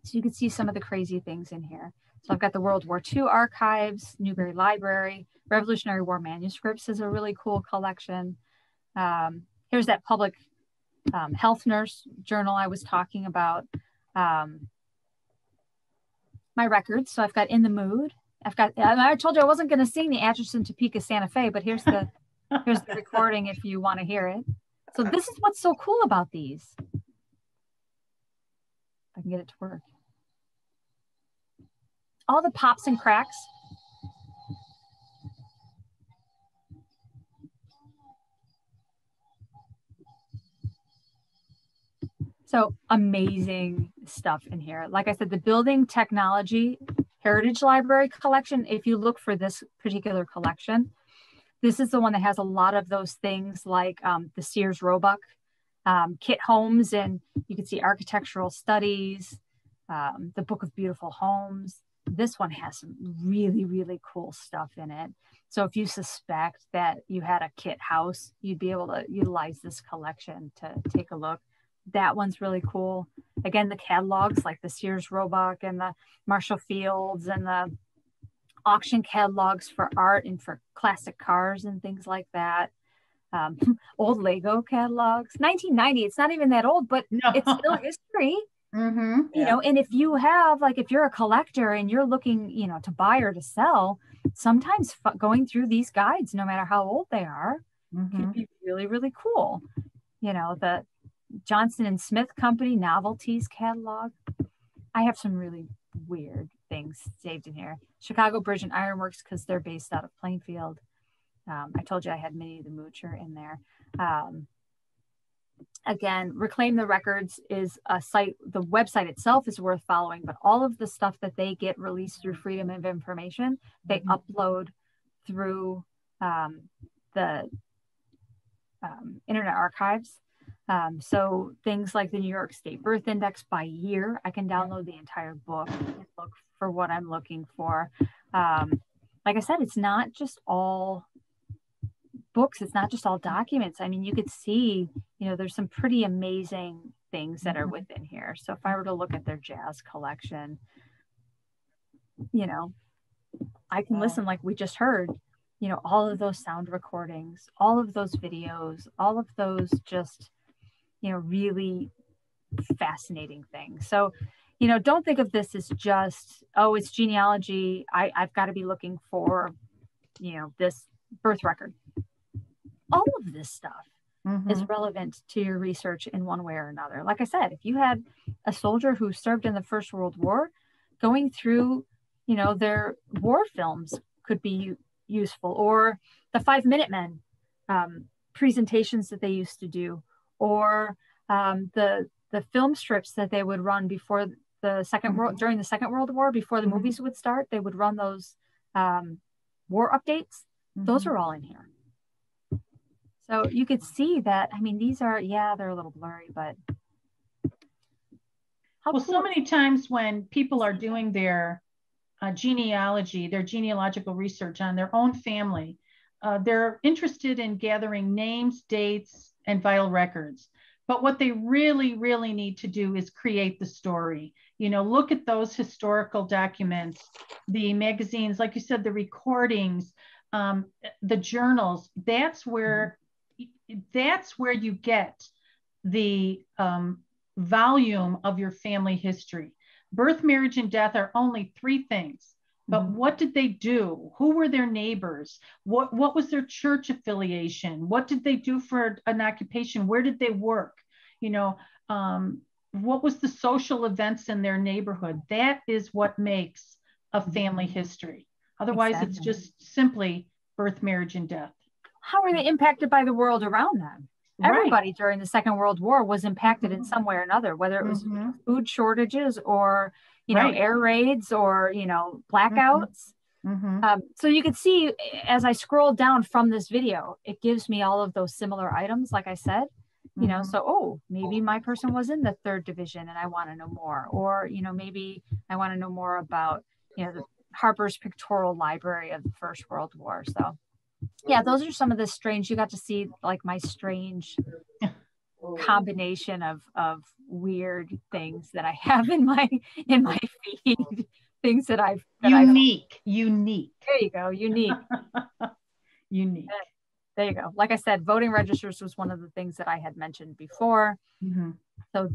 [SPEAKER 2] So you could see some of the crazy things in here. So I've got the World War II archives, Newberry Library, Revolutionary War manuscripts is a really cool collection. Here's that public health nurse journal I was talking about. My records. So I've got In the Mood. I told you I wasn't going to sing the Atchison, Topeka, Santa Fe, but here's the recording if you want to hear it. So this is what's so cool about these. If I can get it to work. All the pops and cracks. So amazing stuff in here. Like I said, the Building Technology Heritage Library collection, if you look for this particular collection, this is the one that has a lot of those things like the Sears Roebuck kit homes, and you can see architectural studies, the Book of Beautiful Homes. This one has some really, really cool stuff in it. So if you suspect that you had a kit house, you'd be able to utilize this collection to take a look. That one's really cool. Again, the catalogs like the Sears Roebuck and the Marshall Fields and the auction catalogs for art and for classic cars and things like that. Old Lego catalogs, 1990. It's not even that old, but
[SPEAKER 1] No.
[SPEAKER 2] It's still history.
[SPEAKER 1] Mm-hmm.
[SPEAKER 2] You know, and if you have, like, if you're a collector and you're looking, you know, to buy or to sell, sometimes going through these guides, no matter how old they are, can be really, really cool. You know, the Johnson and Smith Company Novelties catalog. I have some really weird things saved in here. Chicago Bridge and Ironworks, because they're based out of Plainfield. I told you I had Minnie the Moocher in there. Again, Reclaim the Records is a site, the website itself is worth following, but all of the stuff that they get released through Freedom of Information, they upload through the Internet Archives. So things like the New York State Birth Index by year, I can download the entire book and look for what I'm looking for. Like I said, it's not just all books, it's not just all documents. I mean, you could see, you know, there's some pretty amazing things that are within here. So if I were to look at their jazz collection, you know, I can listen, like we just heard, you know, all of those sound recordings, all of those videos, all of those just, you know, really fascinating things. So, you know, don't think of this as just, oh, it's genealogy. I've got to be looking for, you know, this birth record. All of this stuff is relevant to your research in one way or another. Like I said, if you had a soldier who served in the First World War, going through, you know, their war films could be useful, or the 5 Minutemen presentations that they used to do, or the film strips that they would run before the during the Second World War, before the movies would start. They would run those war updates. Those are all in here. So you could see that. I mean, these are, yeah, they're a little blurry, but
[SPEAKER 1] well, cool. So many times when people are doing their genealogy, their genealogical research on their own family, they're interested in gathering names, dates, and vital records. But what they really, really need to do is create the story. You know, look at those historical documents, the magazines, like you said, the recordings, the journals. That's where you get the volume of your family history. Birth, marriage, and death are only 3 things. But what did they do? Who were their neighbors? What was their church affiliation? What did they do for an occupation? Where did they work? You know, what was the social events in their neighborhood? That is what makes a family history. Otherwise, It's just simply birth, marriage, and death.
[SPEAKER 2] How are they impacted by the world around them? Everybody during the Second World War was impacted in some way or another, whether it was food shortages or, you know, air raids or, you know, blackouts. So you could see as I scroll down from this video, it gives me all of those similar items, like I said, you know, so, oh, maybe my person was in the 3rd Division and I want to know more, or, you know, maybe I want to know more about, you know, the Harper's Pictorial Library of the First World War. So yeah, those are some of the strange, you got to see like my strange combination of weird things that I have in my feed, things that I've
[SPEAKER 1] unique.
[SPEAKER 2] There you go, unique.
[SPEAKER 1] Unique.
[SPEAKER 2] There you go. Like I said, voting registers was one of the things that I had mentioned before.
[SPEAKER 1] Mm-hmm.
[SPEAKER 2] So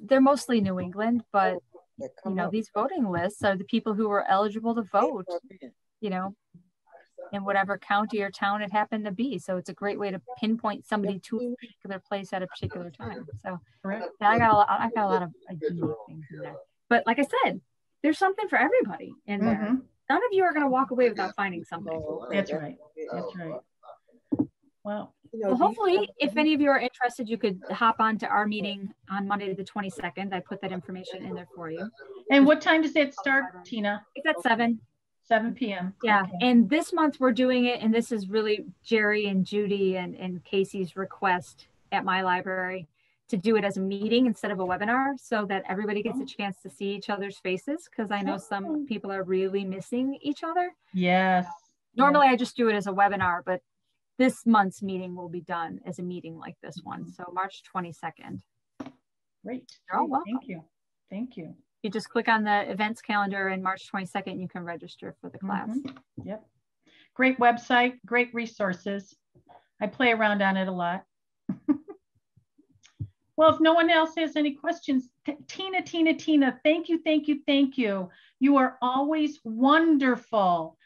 [SPEAKER 2] they're mostly New England, but you know, these voting lists are the people who are eligible to vote, you know, in whatever county or town it happened to be. So it's a great way to pinpoint somebody to a particular place at a particular time. So I got a lot of unique things in there. But like I said, there's something for everybody in there.
[SPEAKER 1] Mm-hmm.
[SPEAKER 2] None of you are going to walk away without finding something.
[SPEAKER 1] That's right. That's right. Wow.
[SPEAKER 2] Well, hopefully, if any of you are interested, you could hop on to our meeting on Monday the 22nd. I put that information in there for you.
[SPEAKER 1] And what time does it start, Tina?
[SPEAKER 2] It's at 7
[SPEAKER 1] p.m.
[SPEAKER 2] Yeah.
[SPEAKER 1] Okay.
[SPEAKER 2] And this month we're doing it. And this is really Jerry and Judy and Casey's request at my library to do it as a meeting instead of a webinar so that everybody gets a chance to see each other's faces. Because I know some people are really missing each other.
[SPEAKER 1] Yes.
[SPEAKER 2] Normally I just do it as a webinar, but this month's meeting will be done as a meeting like this one. So March 22nd.
[SPEAKER 1] Great.
[SPEAKER 2] Oh, well.
[SPEAKER 1] Thank you. Thank you.
[SPEAKER 2] You just click on the events calendar and March 22nd, you can register for the class.
[SPEAKER 1] Mm-hmm. Yep. Great website, great resources. I play around on it a lot. Well, if no one else has any questions, Tina, thank you. You are always wonderful.